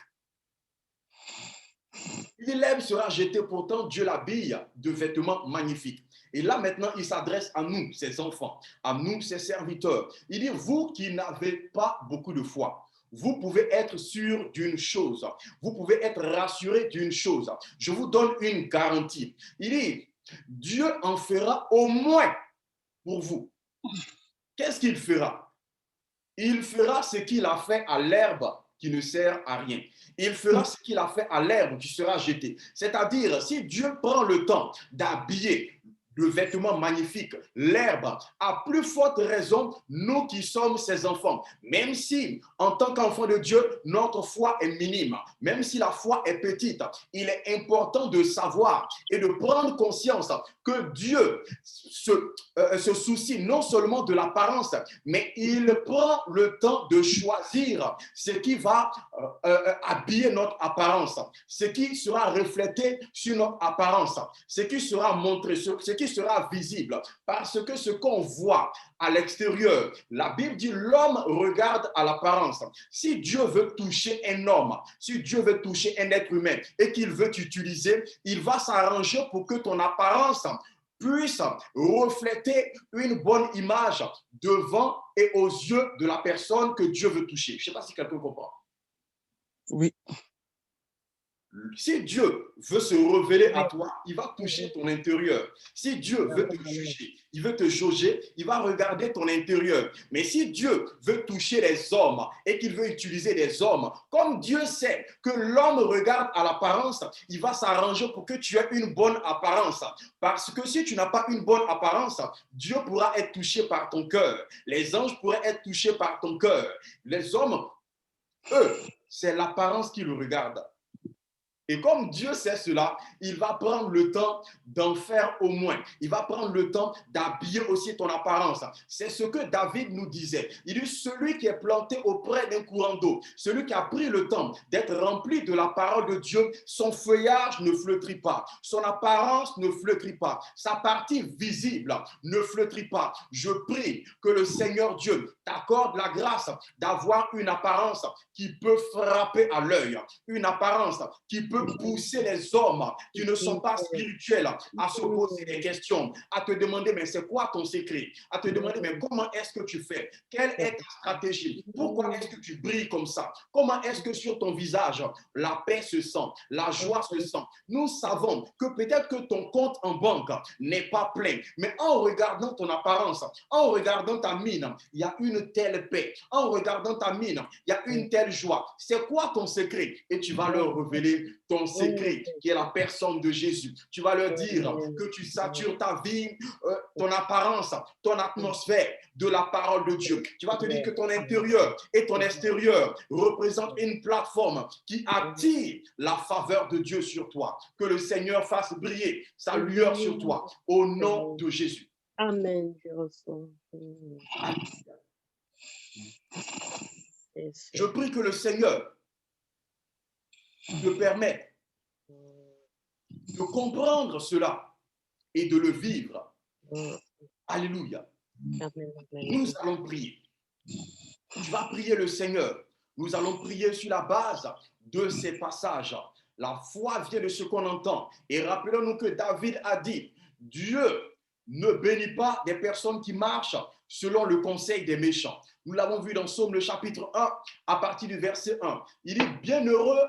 L'herbe sera jetée, pourtant Dieu l'habille de vêtements magnifiques. Et là maintenant, il s'adresse à nous, ses enfants, à nous, ses serviteurs. Il dit, vous qui n'avez pas beaucoup de foi, vous pouvez être sûr d'une chose. Vous pouvez être rassuré d'une chose. Je vous donne une garantie. Il dit, Dieu en fera au moins pour vous. Qu'est-ce qu'il fera? Il fera ce qu'il a fait à l'herbe qui ne sert à rien. Il fera ce qu'il a fait à l'herbe qui sera jetée. C'est-à-dire, si Dieu prend le temps d'habiller de vêtements magnifiques, l'herbe, à plus forte raison, nous qui sommes ses enfants. Même si, en tant qu'enfants de Dieu, notre foi est minime, même si la foi est petite, il est important de savoir et de prendre conscience que Dieu se soucie non seulement de l'apparence, mais il prend le temps de choisir ce qui va habiller notre apparence, ce qui sera reflété sur notre apparence, ce qui sera montré, ce qui sera visible, parce que ce qu'on voit à l'extérieur, la Bible dit l'homme regarde à l'apparence. Si Dieu veut toucher un homme, si Dieu veut toucher un être humain et qu'il veut t'utiliser, il va s'arranger pour que ton apparence puisse refléter une bonne image devant et aux yeux de la personne que Dieu veut toucher. Je ne sais pas si quelqu'un comprend. Oui. Si Dieu veut se révéler à toi, il va toucher ton intérieur. Si Dieu veut te juger, il veut te jauger, il va regarder ton intérieur. Mais si Dieu veut toucher les hommes et qu'il veut utiliser des hommes, comme Dieu sait que l'homme regarde à l'apparence, il va s'arranger pour que tu aies une bonne apparence. Parce que si tu n'as pas une bonne apparence, Dieu pourra être touché par ton cœur. Les anges pourraient être touchés par ton cœur. Les hommes, eux, c'est l'apparence qui le regarde. Et comme Dieu sait cela, il va prendre le temps d'en faire au moins. Il va prendre le temps d'habiller aussi ton apparence. C'est ce que David nous disait. Il dit, celui qui est planté auprès d'un courant d'eau, celui qui a pris le temps d'être rempli de la parole de Dieu, son feuillage ne flétrit pas, son apparence ne flétrit pas, sa partie visible ne flétrit pas. Je prie que le Seigneur Dieu t'accorde la grâce d'avoir une apparence qui peut frapper à l'œil, une apparence qui peut pousser les hommes qui ne sont pas spirituels à se poser des questions, à te demander, mais c'est quoi ton secret? À te demander, mais comment est-ce que tu fais? Quelle est ta stratégie? Pourquoi est-ce que tu brilles comme ça? Comment est-ce que sur ton visage, la paix se sent, la joie se sent? Nous savons que peut-être que ton compte en banque n'est pas plein, mais en regardant ton apparence, en regardant ta mine, il y a une telle paix. En regardant ta mine, il y a une telle joie. C'est quoi ton secret? Et tu vas leur révéler ton secret, qui est la personne de Jésus. Tu vas leur dire que tu satures ta vie, ton apparence, ton atmosphère de la parole de Dieu. Tu vas te dire que ton intérieur et ton extérieur représentent une plateforme qui attire la faveur de Dieu sur toi. Que le Seigneur fasse briller sa lueur sur toi, au nom de Jésus. Amen. Je reçois. Je prie que le Seigneur te permette de comprendre cela et de le vivre. Alléluia. Nous allons prier. Tu vas prier le Seigneur. Nous allons prier sur la base de ces passages. La foi vient de ce qu'on entend. Et rappelons-nous que David a dit, Dieu ne bénit pas des personnes qui marchent selon le conseil des méchants. Nous l'avons vu dans Psaume le chapitre 1, à partir du verset 1. Il dit, bienheureux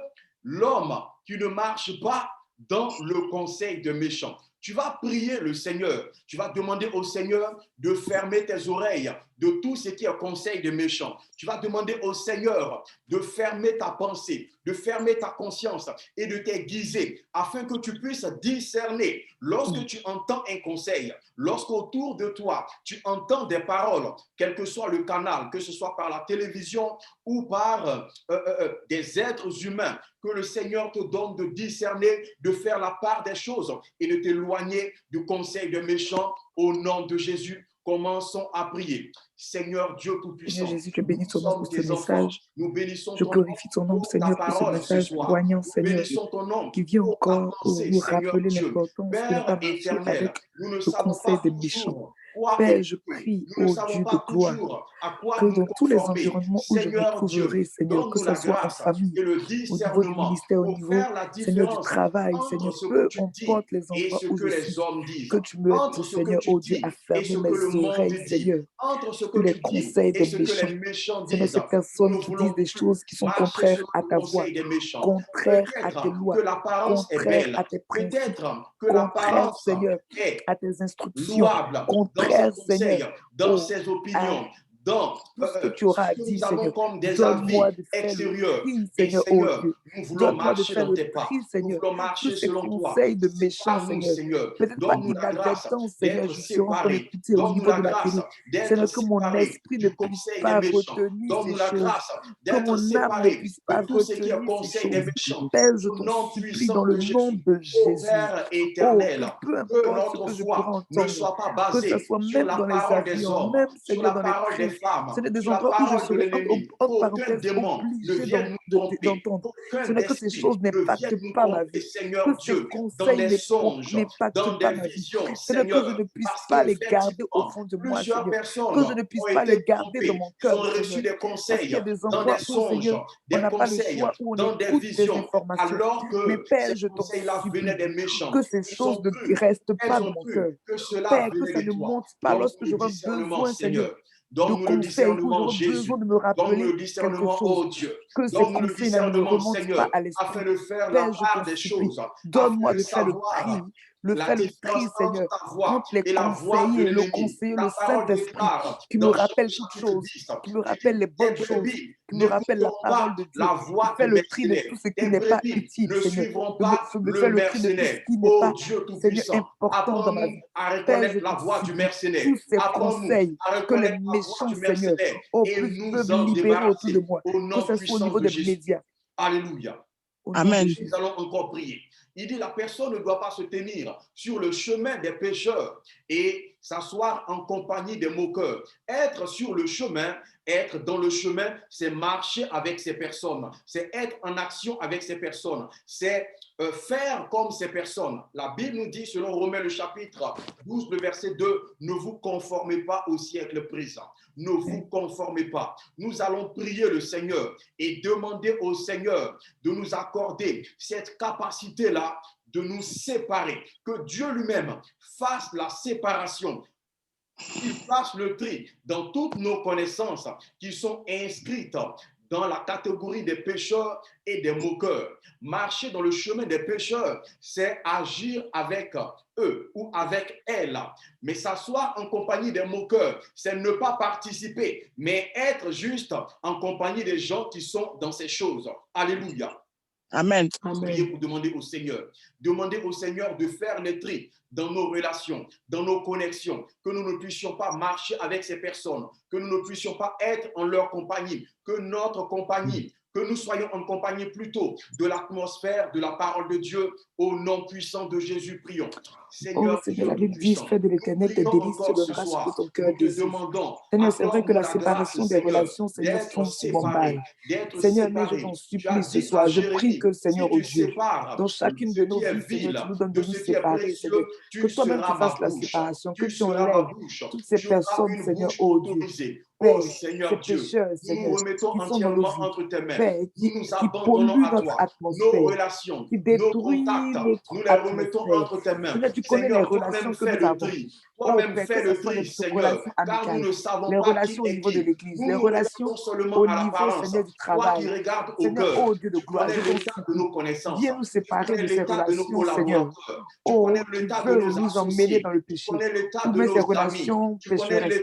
l'homme qui ne marche pas dans le conseil des méchants. Tu vas prier le Seigneur. Tu vas demander au Seigneur de fermer tes oreilles de tout ce qui est conseil des méchants. Tu vas demander au Seigneur de fermer ta pensée, de fermer ta conscience et de t'aiguiser afin que tu puisses discerner lorsque tu entends un conseil, lorsqu'autour de toi, tu entends des paroles, quel que soit le canal, que ce soit par la télévision ou par des êtres humains, que le Seigneur te donne de discerner, de faire la part des choses et de t'éloigner du conseil des méchants au nom de Jésus. Commençons à prier. Seigneur Dieu Tout-Puissant, Jésus, je bénis ton nom pour ce enfants. message. Nous bénissons Je ton glorifie ton nom, pour Seigneur, ta pour ce parole message soir. poignant, Nous Seigneur, bénissons ton nom qui vient pour encore ta pour pensée, nous Seigneur rappeler Dieu. l'importance de ne Père pas marcher éternel, avec nous ne le savons conseil pas des méchants. toujours quoi Père, je écouter. prie, Nous ne ô savons Dieu de pas gloire, toujours à quoi que nous dans tous les conformer. environnements où je me Seigneur Dieu, trouverai, Seigneur, que donne-nous la ce soit en grâce famille, et le au niveau du discernement ministère, au pour niveau, faire la Seigneur, du différence travail, entre Seigneur, ce que peu tu dis importe les et endroits ce où que je les suis, hommes disent, que tu m'aides, entre ce que Seigneur, tu ô Dieu, à dis et fermer ce que mes le monde oreilles, dit, Seigneur, entre ce que sur les tu dis conseils et des ce que méchants. les méchants Seigneur, disent. ces Nous personnes ne qui disent voulons des plus choses qui sont marcher contraires selon à le ta voix, conseil des méchants. contraires à tes Peut-être que lois, l'apparence est contraires belle, à tes principes, peut-être que contraires, l'apparence Seigneur, est à tes instructions, louable dans ses contraires, Seigneur, conseils, dans au, ses à opinions, dans Tout ce que tu auras à ce que dire, nous avons Seigneur, comme des donne-moi avis de faire le extérieurs. tri, Et Seigneur, oh Seigneur, Dieu. nous voulons Donne-moi de marcher faire dans le tes pas. tri, Nous Seigneur. voulons Tous marcher ces selon toi. conseils de méchants, Sépare-nous, Seigneur. Seigneur. Peut-être par Donne-nous la grâce inadvertance, Seigneur, d'être je suis en train séparés. d'écouter au Donne-nous niveau la de la grâce télé. d'être Seigneur, que mon séparés esprit ne du puisse conseil des pas méchants. retenir ces Donne-nous la choses. grâce Que d'être mon âme ne séparés puisse de pas tout ce qui est retenir ces conseil des choses. méchants. Père, je Au t'en nom supplie dans puissant le de nom Jésus. de Ô Jésus. Père Oh, éternel, que peu que importe ce notre que je pourrais foi ne entendre, soit pas que ce basée soit sur même la dans les parole des avions, hommes, même, sur Seigneur, la dans les parole des trains, femmes, ce n'est des sur la endroits où je parole de serai, l'ennemi. entre Qu'aucun parenthèses, démon ne obligé vienne nous tromper. d'entendre. Ce Qu'aucun n'est que ces esprit choses ne n'impactent vienne nous pas ma tromper, vie, que Seigneur ces Dieu, dans conseils des songes, n'impactent dans pas des ma vie. visions, Seigneur, que je Seigneur. ne puisse Parce pas les garder au qu'effectivement, fond de moi, plusieurs Seigneur. personnes Que je ne puisse ont pas les été garder dans trompées. mon Ils ont cœur, reçu Seigneur. des Parce qu'il y conseils a des dans des endroits où, songes, Seigneur, on des n'a pas le conseils choix, où on dans des écoute des visions, informations. alors Mais que Père, ces je t'en conseils-là venaient supplie des méchants. que ces Ils choses ont ne cru, restent pas elles dans ont mon cru cœur. que cela Père, que venait ça de ne toi. monte pas Donne-nous lorsque le j'aurai discernement, besoin, Seigneur, Seigneur. de Donne-nous le conseils, où discernement, j'aurai besoin Jésus. de me Donne-nous rappeler le quelque discernement, chose, oh Dieu. que ces Donne-nous le conseils-là ne me discernement, remontent pas Seigneur, à afin l'esprit. de faire la Père, je t'en part des supplie, choses, afin donne-moi de de faire le tri, savoir la faire le tri, différence entre Seigneur, ta voix entre les et la voix de conseillers, le l'ennemi. conseiller, le Ta parole Saint-Esprit, déclare qui me dans Jean rappelle toutes chapitre choses, 10, qui me rappelle les des bonnes choses, brebis qui me rappelle la n'écouteront parole pas de Dieu, la qui voix fait du le tri de tout mercenaire. ce qui Des n'est pas brebis utile, ne Seigneur. suivront pas Me le fait le tri de tout ce mercenaire. qui n'est Oh pas, Dieu Seigneur, Tout-Puissant, important dans ma apprends-nous vie. à Père, je reconnaître la t'en voix du supplie, mercenaire. tous ces Apprends-nous conseils à que les reconnaître la voix méchants, du Seigneur, mercenaire oh, et peuvent nous en libérer autour de débarrasser moi, au que nom ce soit au puissant niveau de des Jésus. médias, Alléluia. au nom de Amen. Jésus. Nous allons encore prier. Il dit la personne ne doit pas se tenir sur le chemin des pécheurs et s'asseoir en compagnie des moqueurs. Être sur le chemin, être dans le chemin, c'est marcher avec ces personnes, c'est être en action avec ces personnes, c'est faire comme ces personnes. La Bible nous dit, selon Romains le chapitre 12, le verset 2, ne vous conformez pas au siècle présent. Ne vous conformez pas. Nous allons prier le Seigneur et demander au Seigneur de nous accorder cette capacité-là de nous séparer. Que Dieu lui-même fasse la séparation, qu'il fasse le tri dans toutes nos connaissances qui sont inscrites dans la catégorie des pécheurs et des moqueurs. Marcher dans le chemin des pécheurs, c'est agir avec eux ou avec elles. Mais s'asseoir en compagnie des moqueurs, c'est ne pas participer, mais être juste en compagnie des gens qui sont dans ces choses. Alléluia. Amen. Priez pour demander au Seigneur. Demandez au Seigneur de faire le tri dans nos relations, dans nos connexions, que nous ne puissions pas marcher avec ces personnes, que nous ne puissions pas être en leur compagnie, que notre compagnie, que nous soyons en compagnie plutôt de l'atmosphère, de la parole de Dieu, au nom puissant de Jésus, prions. Oh Seigneur, la Bible dit, fais de l'Éternel tes délices, tu donneras ce que ton cœur désire. Seigneur, c'est vrai que la séparation des relations, Seigneur, sont souvent mal. Seigneur, mais je t'en supplie ce soir, je prie que, Seigneur, oh Dieu, dans chacune de nos vies, Seigneur, tu nous donnes de nous séparer, Seigneur. Que toi-même tu fasses la séparation, que tu enlèves toutes ces personnes, Seigneur, oh Dieu. Père, ces pécheurs, Seigneur, qui sont dans nos vies, Père, qui polluent notre atmosphère, qui détruisent notre atmosphère. Seigneur, tu connais les relations que nous avons. Oh Père, que ce soit les relations amicales, les relations au niveau de l'Église, les relations au niveau, Seigneur, du travail. Seigneur, oh Dieu de gloire, je t'en supplie, viens nous séparer de ces relations, Seigneur. Oh, qui veulent nous emmener dans le péché. Tous mes ces relations pécheresses.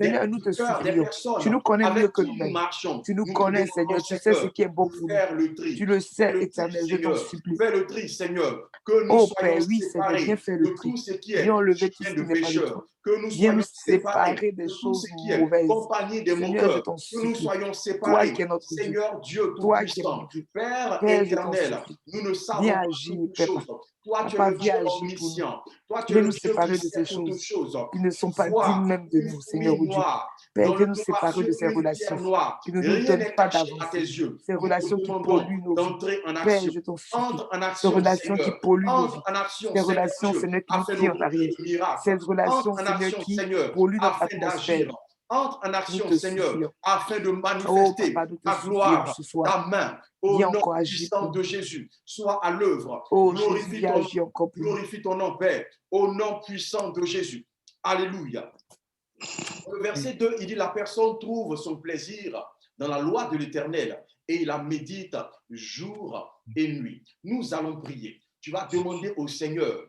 Seigneur, nous te supplions. Tu nous connais mieux que nous-mêmes. Tu nous connais, Seigneur. Tu sais ce qui est bon pour nous. Tu le sais, Éternel, je t'en supplie. Fais le tri, Seigneur. Que nous Oh soyons Père, oui, Seigneur, viens faire le tri. Viens enlever tout ce qui n'est pas de toi. Que nous Viens nous soyons séparer des de tout choses ce qui est mauvaises. compagnie des Seigneur, je moqueurs. t'en Que nous supplie. soyons Toi séparés. qui es notre Dieu. Seigneur Dieu Toi qui es Tout-Puissant, mon Dieu. Père Père, je t'en éternel, supplie. nous ne savons Viens pas agir, toutes Père. choses. Toi, tu es Papa, le Dieu viens agir pour nous. omniscient. Toi, tu es Viens le nous Dieu séparer qui de ces sait toutes choses choses. qui ne sont pas Vois dignes même de une nous, Seigneur fouille oh Dieu. noire Père, dans viens le nous noir séparer de sur ces une relations pierre noire. qui ne nous Rien donnent n'est pas caché à tes d'avancer. yeux. Ces Nous relations te qui demandons polluent nos vies. d'entrer en Père, action. je t'en supplie. Entre en Ces action, relations qui Seigneur. polluent nos vies. Entre en action, Ces Seigneur relations, Dieu, Seigneur, qui nous afin tirent en d'opérer arrière. le miracle. Ces Entre relations, en Seigneur, action, qui Seigneur, polluent notre afin atmosphère. d'agir. Entre en Nous action, te Seigneur, supplions. afin de Oh, manifester Papa, nous te ta supplions gloire, ce soir. ta main, au Viens nom encore agir puissant pour de nous. Jésus. Sois à l'œuvre. Oh, Jésus, Glorifie viens ton nom. agir encore pour nous. Glorifie ton nom, Père, au nom puissant de Jésus. Alléluia. Dans le verset 2, il dit, la personne trouve son plaisir dans la loi de l'Éternel et il la médite jour et nuit. Nous allons prier. Tu vas demander au Seigneur,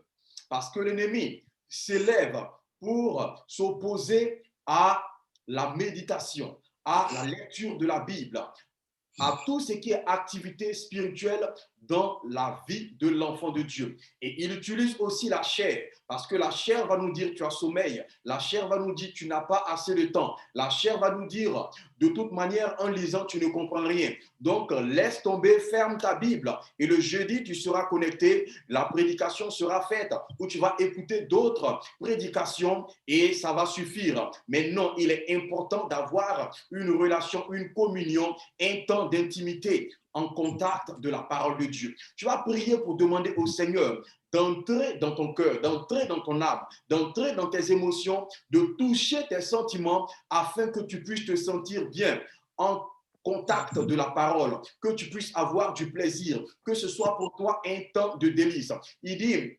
parce que l'ennemi s'élève pour s'opposer à la méditation, à la lecture de la Bible, à tout ce qui est activité spirituelle dans la vie de l'enfant de Dieu. Et il utilise aussi la chair, parce que la chair va nous dire tu as sommeil, la chair va nous dire tu n'as pas assez de temps, la chair va nous dire de toute manière en lisant tu ne comprends rien. Donc laisse tomber, ferme ta Bible et le jeudi tu seras connecté, la prédication sera faite ou tu vas écouter d'autres prédications et ça va suffire. Mais non, il est important d'avoir une relation, une communion, un temps d'intimité en contact de la parole de Dieu. Tu vas prier pour demander au Seigneur d'entrer dans ton cœur, d'entrer dans ton âme, d'entrer dans tes émotions, de toucher tes sentiments afin que tu puisses te sentir bien en contact de la parole, que tu puisses avoir du plaisir, que ce soit pour toi un temps de délice. Il dit,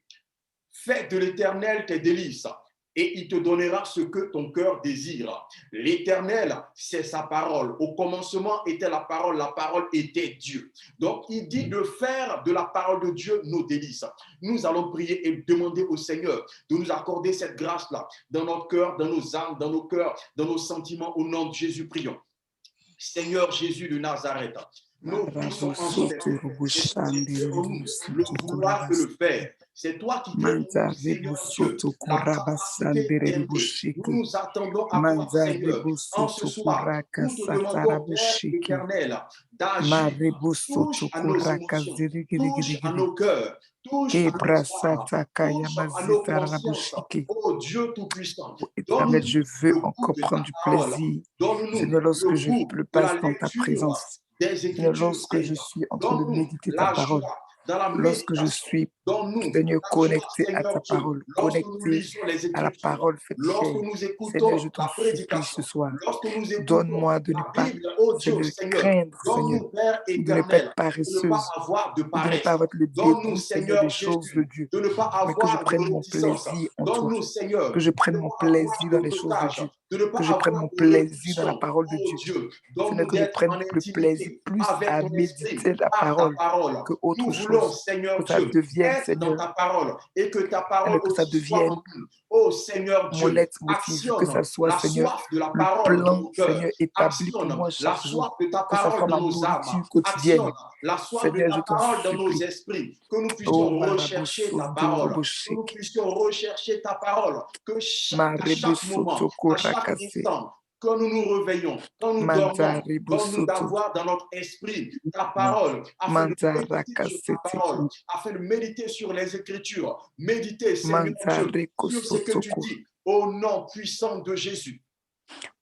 fais de l'Éternel tes délices et il te donnera ce que ton cœur désire. L'Éternel, c'est sa parole. Au commencement était la parole était Dieu. Donc, il dit de faire de la parole de Dieu nos délices. Nous allons prier et demander au Seigneur de nous accorder cette grâce-là dans notre cœur, dans nos âmes, dans nos cœurs, dans nos sentiments. Au nom de Jésus, prions. Seigneur Jésus de Nazareth, nous puissons en le vouloir de le faire. C'est toi qui crées, Seigneur Dieu, la capacité d'aimer. Nous nous attendons à toi, Seigneur. En ce soir, nous te demandons, Père éternel, d'agir. Touche à nos émotions, touche à nos cœurs, touche à nos soirs, touche à nos consciences. Oh Dieu Tout-Puissant, Éternel, je veux encore prendre du plaisir. Seigneur, lorsque je passe dans ta présence, Seigneur, lorsque je suis en train de méditer ta parole, lorsque je suis, Seigneur, connecté à ta parole, connecté à la parole faite chair, Seigneur, je t'en supplie ce soir, donne-moi de ne pas craindre, Seigneur, de ne pas être paresseuse, de ne pas avoir le dégoût, Seigneur, des choses de Dieu, mais que je prenne mon plaisir en toi, que je prenne mon plaisir dans les choses de Dieu, que je prenne mon plaisir dans la parole de Dieu, Seigneur, que je prenne le plaisir plus à méditer la parole que autre chose, Seigneur que ça Dieu, devienne, Seigneur, dans ta parole et que ta parole que ça aussi soit devienne en nous. Oh Seigneur mon Dieu, leitmotiv, que ça soit, la Seigneur, soif de la le parole dans plan, nos cœurs. Seigneur, établi pour Actionne moi la chaque soif jour, de ta que ça parole soit dans ma nos âmes. nourriture quotidienne. Actionne la soif Seigneur, de je ta t'en parole dans nos supplie. esprits. Que nous Oh, puissions rechercher ta parole. Que nous puissions rechercher ta parole. Que à chaque moment, à chaque instant, quand nous nous réveillons, quand nous dormons, donne-nous d'avoir dans notre esprit ta parole, afin de méditer sur ta parole, afin de méditer sur les Écritures, méditer, Seigneur Dieu, sur ce que tu dis, au nom puissant de Jésus.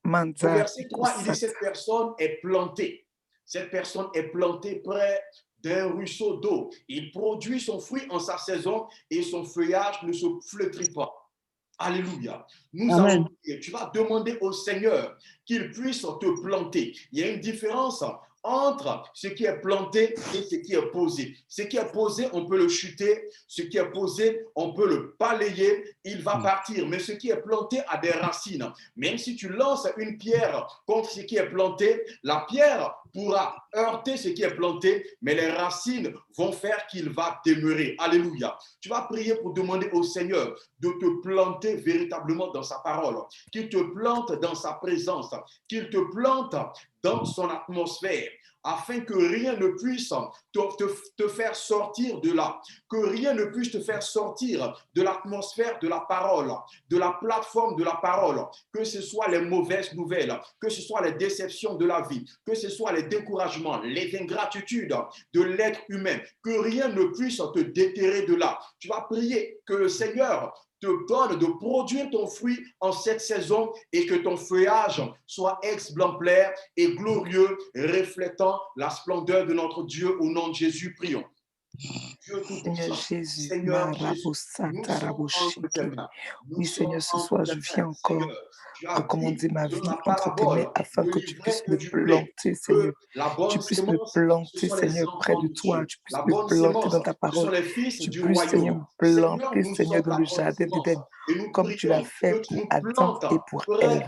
Au verset 3, il dit, cette personne est plantée. Cette personne est plantée près d'un ruisseau d'eau. Il produit son fruit en sa saison et son feuillage ne se flétrit pas. Alléluia. Nous allons prier. Tu vas demander au Seigneur qu'il puisse te planter. Il y a une différence entre ce qui est planté et ce qui est posé. Ce qui est posé, on peut le chuter. Ce qui est posé, on peut le balayer. Il va partir. Mais ce qui est planté a des racines. Même si tu lances une pierre contre ce qui est planté, la pierre pourra heurter ce qui est planté, mais les racines vont faire qu'il va demeurer. Alléluia. Tu vas prier pour demander au Seigneur de te planter véritablement dans sa parole, qu'il te plante dans sa présence, qu'il te plante dans son atmosphère, afin que rien ne puisse te faire sortir de là, que rien ne puisse te faire sortir de l'atmosphère de la parole, de la plateforme de la parole, que ce soit les mauvaises nouvelles, que ce soit les déceptions de la vie, que ce soit les découragements, les ingratitudes de l'être humain, que rien ne puisse te déterrer de là. Tu vas prier que le Seigneur te donne de produire ton fruit en cette saison et que ton feuillage soit exemplaire et glorieux, reflétant la splendeur de notre Dieu. Au nom de Jésus, prions. Dieu Seigneur Jésus, Seigneur Jésus, oui Seigneur, ce soir je viens encore recommander ma vie entre tes mains afin que tu puisses me planter, Seigneur. Tu puisses me planter, Seigneur, près de toi. Tu puisses me planter dans ta parole. Tu puisses, Seigneur, me planter, Seigneur, dans le jardin d'Éden, comme tu l'as fait pour Adam et pour Ève.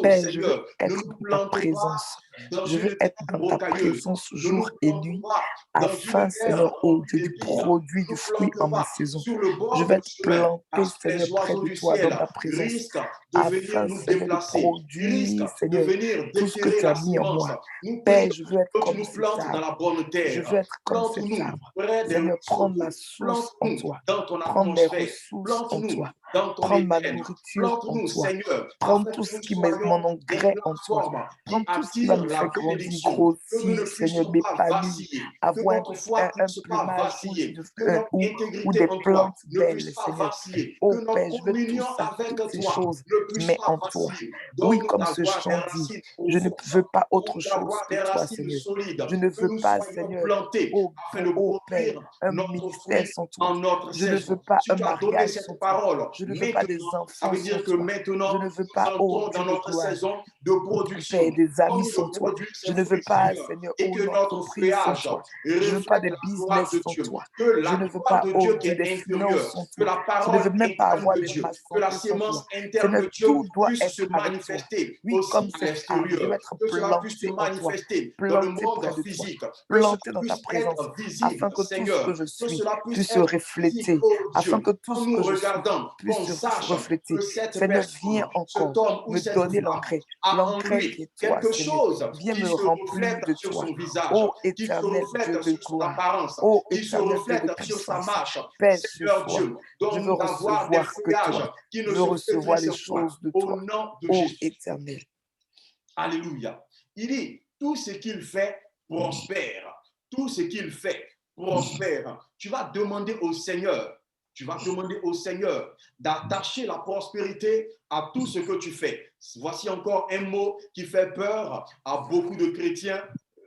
Père, je veux être dans ta présence. dans Je une veux être terre dans ta rocailleuse. présence Ne jour nous et plantons nuit, pas dans afin, une terre Seigneur, oh remplie Dieu, de du vignes. produit Ne du nous fruit plantons en ma pas saison. sur le Je bord veux du être chemin, planté, parce que Seigneur, les près oiseaux de du toi, dans ciel ta présence, risquent de venir afin, nous Seigneur, de déplacer, risquent produire, de Seigneur, venir tout ce que déterrer tu as la mis en semence. moi. Nous Père, prions je veux être que tu comme nous cet plantes dans arbre. la bonne Je terre. veux être comme cet Plante-nous arbre. près des Seigneur, ruisseaux prendre d'eau. ma source en Plante-nous toi. dans ton Prendre mes atmosphère. ressources en Plante-nous toi. dans ton Prendre ma Éden. nourriture en Plante-nous, toi. Seigneur, Prendre afin tout que ce nous qui met soyons mon des engrais en toi. plateformes qui Prendre tout ce qui va attirent me la faire grandir, bénédiction. Que nous ne grossir, Seigneur, puissions pas m'épanouir, vaciller. Que avoir notre foi ne un puisse pas plumage vaciller. Que notre ou intégrité des en toi plantes ne puisse belles, pas Seigneur. vaciller. Que Oh notre Père, je veux tout communion ça, avec toutes ces toi choses, ne puisse mais pas en toi. vaciller. Oui, Donne-nous comme ce d'avoir des chant dit, racines je ne profondes. veux pas autre Donne-nous chose d'avoir que des toi, racines Seigneur. solides. Je ne Que veux nous pas, soyons Seigneur, plantés afin de oh Père, produire un notre ministère fruit sans toi. en notre Je ne veux saison. pas Si un tu as donné mariage sans cette toi. parole Je ne veux pas des maintenant, ça enfants veut sans dire que toi. maintenant, Je ne veux nous pas, oh entrons Dieu dans de notre gloire, saison de production. Père, des amis Comme sans de toi. produire Je ces ne veux fruits, pas, Seigneur, Seigneur, et oh, que une notre entreprise sans feuillage toi. Je ne veux pas reflète de la gloire business de sans Dieu. toi. Que Je la ne veux gloire pas, de oh Dieu qui Dieu, est des finances intérieure, sans que toi. la Je ne parole veux même pas interne avoir de de Dieu, ma que la santé sans toi. sémence interne Seigneur, de Dieu tout doit puisse se être avec toi. manifester Oui, aussi comme à cet arbre, je veux l'extérieur, être que cela puisse se planté en toi, manifester dans le planté près monde de toi, physique, que cela planté dans ta puisse présence, être visible, afin que tout ce que Seigneur, je que suis cela puisse puisse se être visible, refléter, oh afin Dieu. que tout En ce nous que je suis regardant, puisse qu'on se sache refléter. que cette Seigneur, viens personne, cet encore homme ou me cette donner femme a en l'engrais qui lui est toi, quelque Seigneur. chose Viens qui me se remplir reflète de sur toi. son visage, Ô qui se éternel Dieu reflète de sur son gloire, apparence, ô qui se éternel Dieu de reflète sur sa puissance, marche. Père, ce Seigneur soir, Dieu, je veux donne-nous d'avoir des recevoir que feuillages toi. qui ne Je veux se recevoir les flétrissent point. choses de Au toi. nom de Ô Jésus. éternel. Alléluia. Il dit, tout ce qu'il fait prospère. Tout ce qu'il fait prospère. Tu vas demander au Seigneur, d'attacher la prospérité à tout ce que tu fais. Voici encore un mot qui fait peur à beaucoup de chrétiens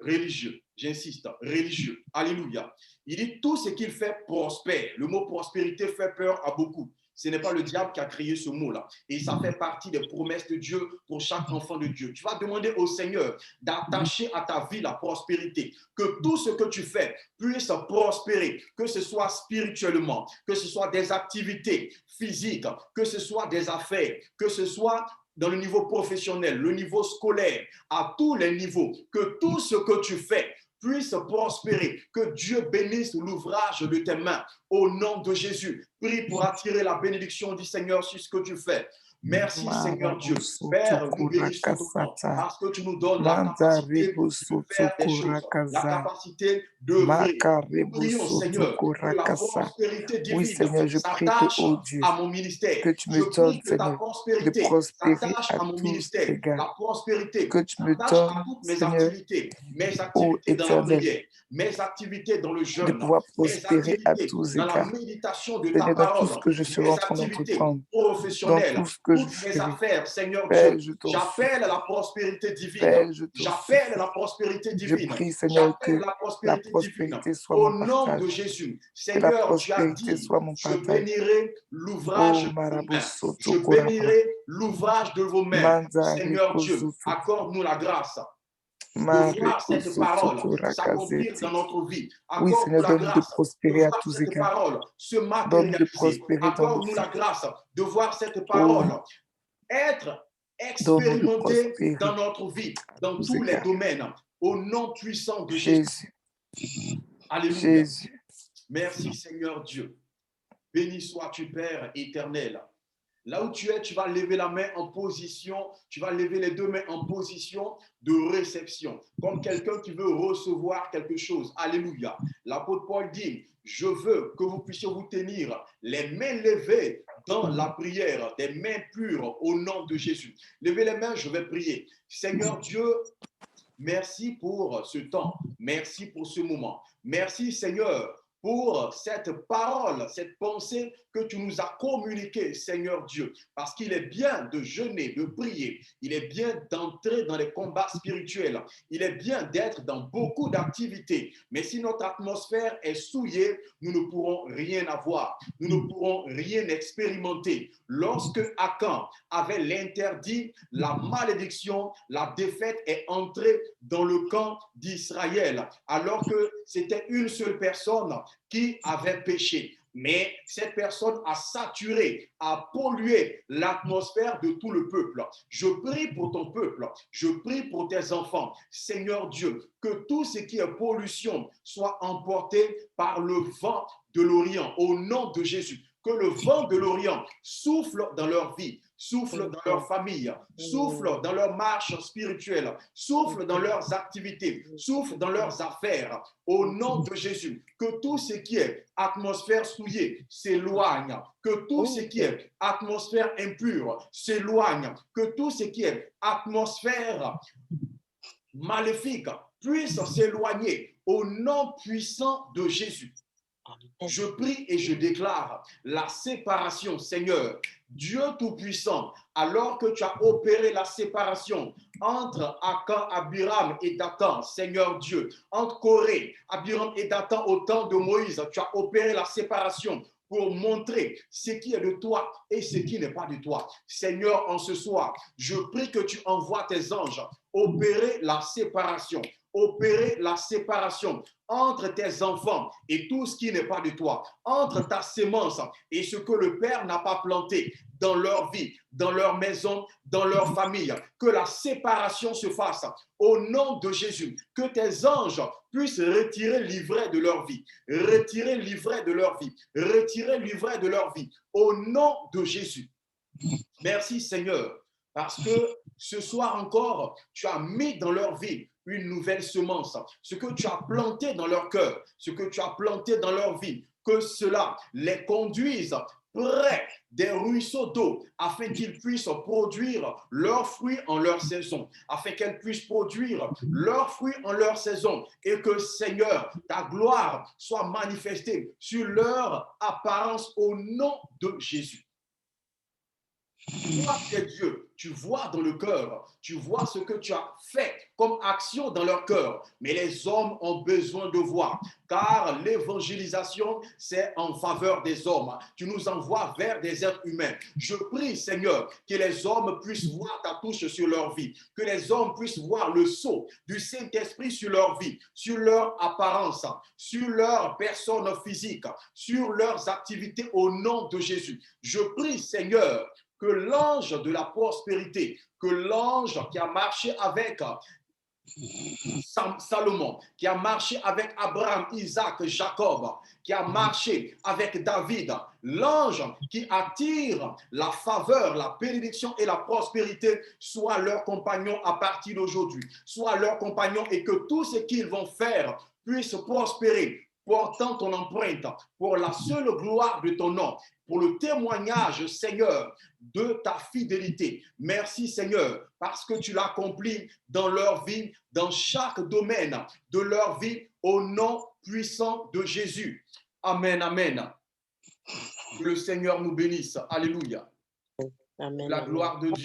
religieux. J'insiste, religieux. Alléluia. Il dit, tout ce qu'il fait prospère. Le mot prospérité fait peur à beaucoup. Ce n'est pas le diable qui a créé ce mot-là. Et ça fait partie des promesses de Dieu pour chaque enfant de Dieu. Tu vas demander au Seigneur d'attacher à ta vie la prospérité. Que tout ce que tu fais puisse prospérer. Que ce soit spirituellement, que ce soit des activités physiques, que ce soit des affaires, que ce soit dans le niveau professionnel, le niveau scolaire, à tous les niveaux. Que tout ce que tu fais puisse prospérer, que Dieu bénisse l'ouvrage de tes mains au nom de Jésus. Prie pour attirer la bénédiction du Seigneur sur ce que tu fais. Merci Seigneur Dieu. Père, nous bénissons ton nom parce que tu nous donnes la capacité de faire des choses, la capacité d'œuvrer. Nous prions Seigneur que la prospérité divine s'attache à mon ministère. Que tu me Je donnes, prie que ta Seigneur, de prospérité prospérer s'attache à à mon tous ministère. égards. La prospérité Que tu me s'attache à donnes, toutes mes Seigneur, activités dans la éternel, prière, mes activités dans le de jeûne, pouvoir mes prospérer à activités tous dans la égards. méditation de ta Seigneur, dans tout parole, ce que je serai en mes train activités d'entreprendre, dans professionnelles, tout ce que je toutes mes ferai, affaires, Seigneur Dieu. Père, je t'en J'appelle supplie. la prospérité divine. Père, je t'en J'appelle supplie. la prospérité Je divine. prie, Seigneur, J'appelle que la la prospérité divine. prospérité soit Au mon nom de partage. Jésus. Que la Seigneur, tu as prospérité dit, soit mon je partage. bénirai l'ouvrage Oh, de vos Marabout mains. Je Soto Korapa. bénirai l'ouvrage de vos mains. Manzare Seigneur Dieu, Kozoto. accorde-nous la grâce de Mare voir cette Kozoto parole s'accomplir dans Korakazeti. notre vie. Oui, Accorde-nous Seigneur, la donne-nous de grâce de prospérer à voir tous cette égards. parole se Donne-nous de matérialiser. prospérer dans nos Accorde-nous vies. la grâce de voir cette Oh, parole être donne-nous de expérimentée dans prospérer notre vie, à dans tous tous les égards. domaines, au nom puissant de Jésus. Jésus, Alléluia. Jésus. Merci Seigneur Dieu. Béni sois-tu Père éternel. Là où tu es, tu vas lever la main en position, tu vas lever les deux mains en position de réception, comme quelqu'un qui veut recevoir quelque chose. Alléluia. L'apôtre Paul dit, je veux que vous puissiez vous tenir les mains levées dans la prière, des mains pures au nom de Jésus. Levez les mains, je vais prier. Seigneur Dieu, merci pour ce temps. Merci pour ce moment. Merci Seigneur pour cette parole, cette pensée que tu nous as communiquée, Seigneur Dieu, parce qu'il est bien de jeûner, de prier, il est bien d'entrer dans les combats spirituels, il est bien d'être dans beaucoup d'activités, mais si notre atmosphère est souillée, nous ne pourrons rien avoir, nous ne pourrons rien expérimenter. Lorsque Akan avait l'interdit, la malédiction, la défaite est entrée dans le camp d'Israël, alors que c'était une seule personne qui avait péché. mais cette personne a saturé, a pollué l'atmosphère de tout le peuple. Je prie pour ton peuple, je prie pour tes enfants. Seigneur Dieu, que tout ce qui est pollution soit emporté par le vent de l'Orient, au nom de Jésus. Que le vent de l'Orient souffle dans leur vie, souffle dans leur famille, souffle dans leur marche spirituelle, souffle dans leurs activités, souffle dans leurs affaires, au nom de Jésus. Que tout ce qui est atmosphère souillée s'éloigne, que tout ce qui est atmosphère impure s'éloigne, que tout ce qui est atmosphère maléfique puisse s'éloigner au nom puissant de Jésus. Je prie et je déclare la séparation, Seigneur, Dieu Tout-Puissant, alors que tu as opéré la séparation entre Akan, Abiram et Dathan, Seigneur Dieu, entre Corée, Abiram et Dathan au temps de Moïse, tu as opéré la séparation pour montrer ce qui est de toi et ce qui n'est pas de toi. Seigneur, en ce soir, je prie que tu envoies tes anges opérer la séparation entre tes enfants et tout ce qui n'est pas de toi, entre ta sémence et ce que le Père n'a pas planté dans leur vie, dans leur maison, dans leur famille. Que la séparation se fasse au nom de Jésus. Que tes anges puissent retirer l'ivraie de leur vie, retirer l'ivraie de leur vie, retirer l'ivraie de leur vie au nom de Jésus. Merci Seigneur, parce que ce soir encore, tu as mis dans leur vie une nouvelle semence, ce que tu as planté dans leur cœur, ce que tu as planté dans leur vie, que cela les conduise près des ruisseaux d'eau, afin qu'ils puissent produire leurs fruits en leur saison, afin qu'elles puissent produire leurs fruits en leur saison, et que Seigneur, ta gloire soit manifestée sur leur apparence au nom de Jésus. Toi, tu es Dieu, tu vois dans le cœur, tu vois ce que tu as fait comme action dans leur cœur, mais les hommes ont besoin de voir, car l'évangélisation, c'est en faveur des hommes. Tu nous envoies vers des êtres humains. Je prie, Seigneur, que les hommes puissent voir ta touche sur leur vie, que les hommes puissent voir le sceau du Saint-Esprit sur leur vie, sur leur apparence, sur leur personne physique, sur leurs activités au nom de Jésus. Je prie, Seigneur, que l'ange de la prospérité, que l'ange qui a marché avec Salomon, qui a marché avec Abraham, Isaac, Jacob, qui a marché avec David, l'ange qui attire la faveur, la bénédiction et la prospérité, soit leur compagnon à partir d'aujourd'hui, soit leur compagnon, et que tout ce qu'ils vont faire puisse prospérer, portant ton empreinte pour la seule gloire de ton nom, pour le témoignage, Seigneur, de ta fidélité. Merci, Seigneur, parce que tu l'accomplis dans leur vie, dans chaque domaine de leur vie, au nom puissant de Jésus. Amen, amen. Que le Seigneur nous bénisse. Alléluia. Amen. La gloire de Dieu.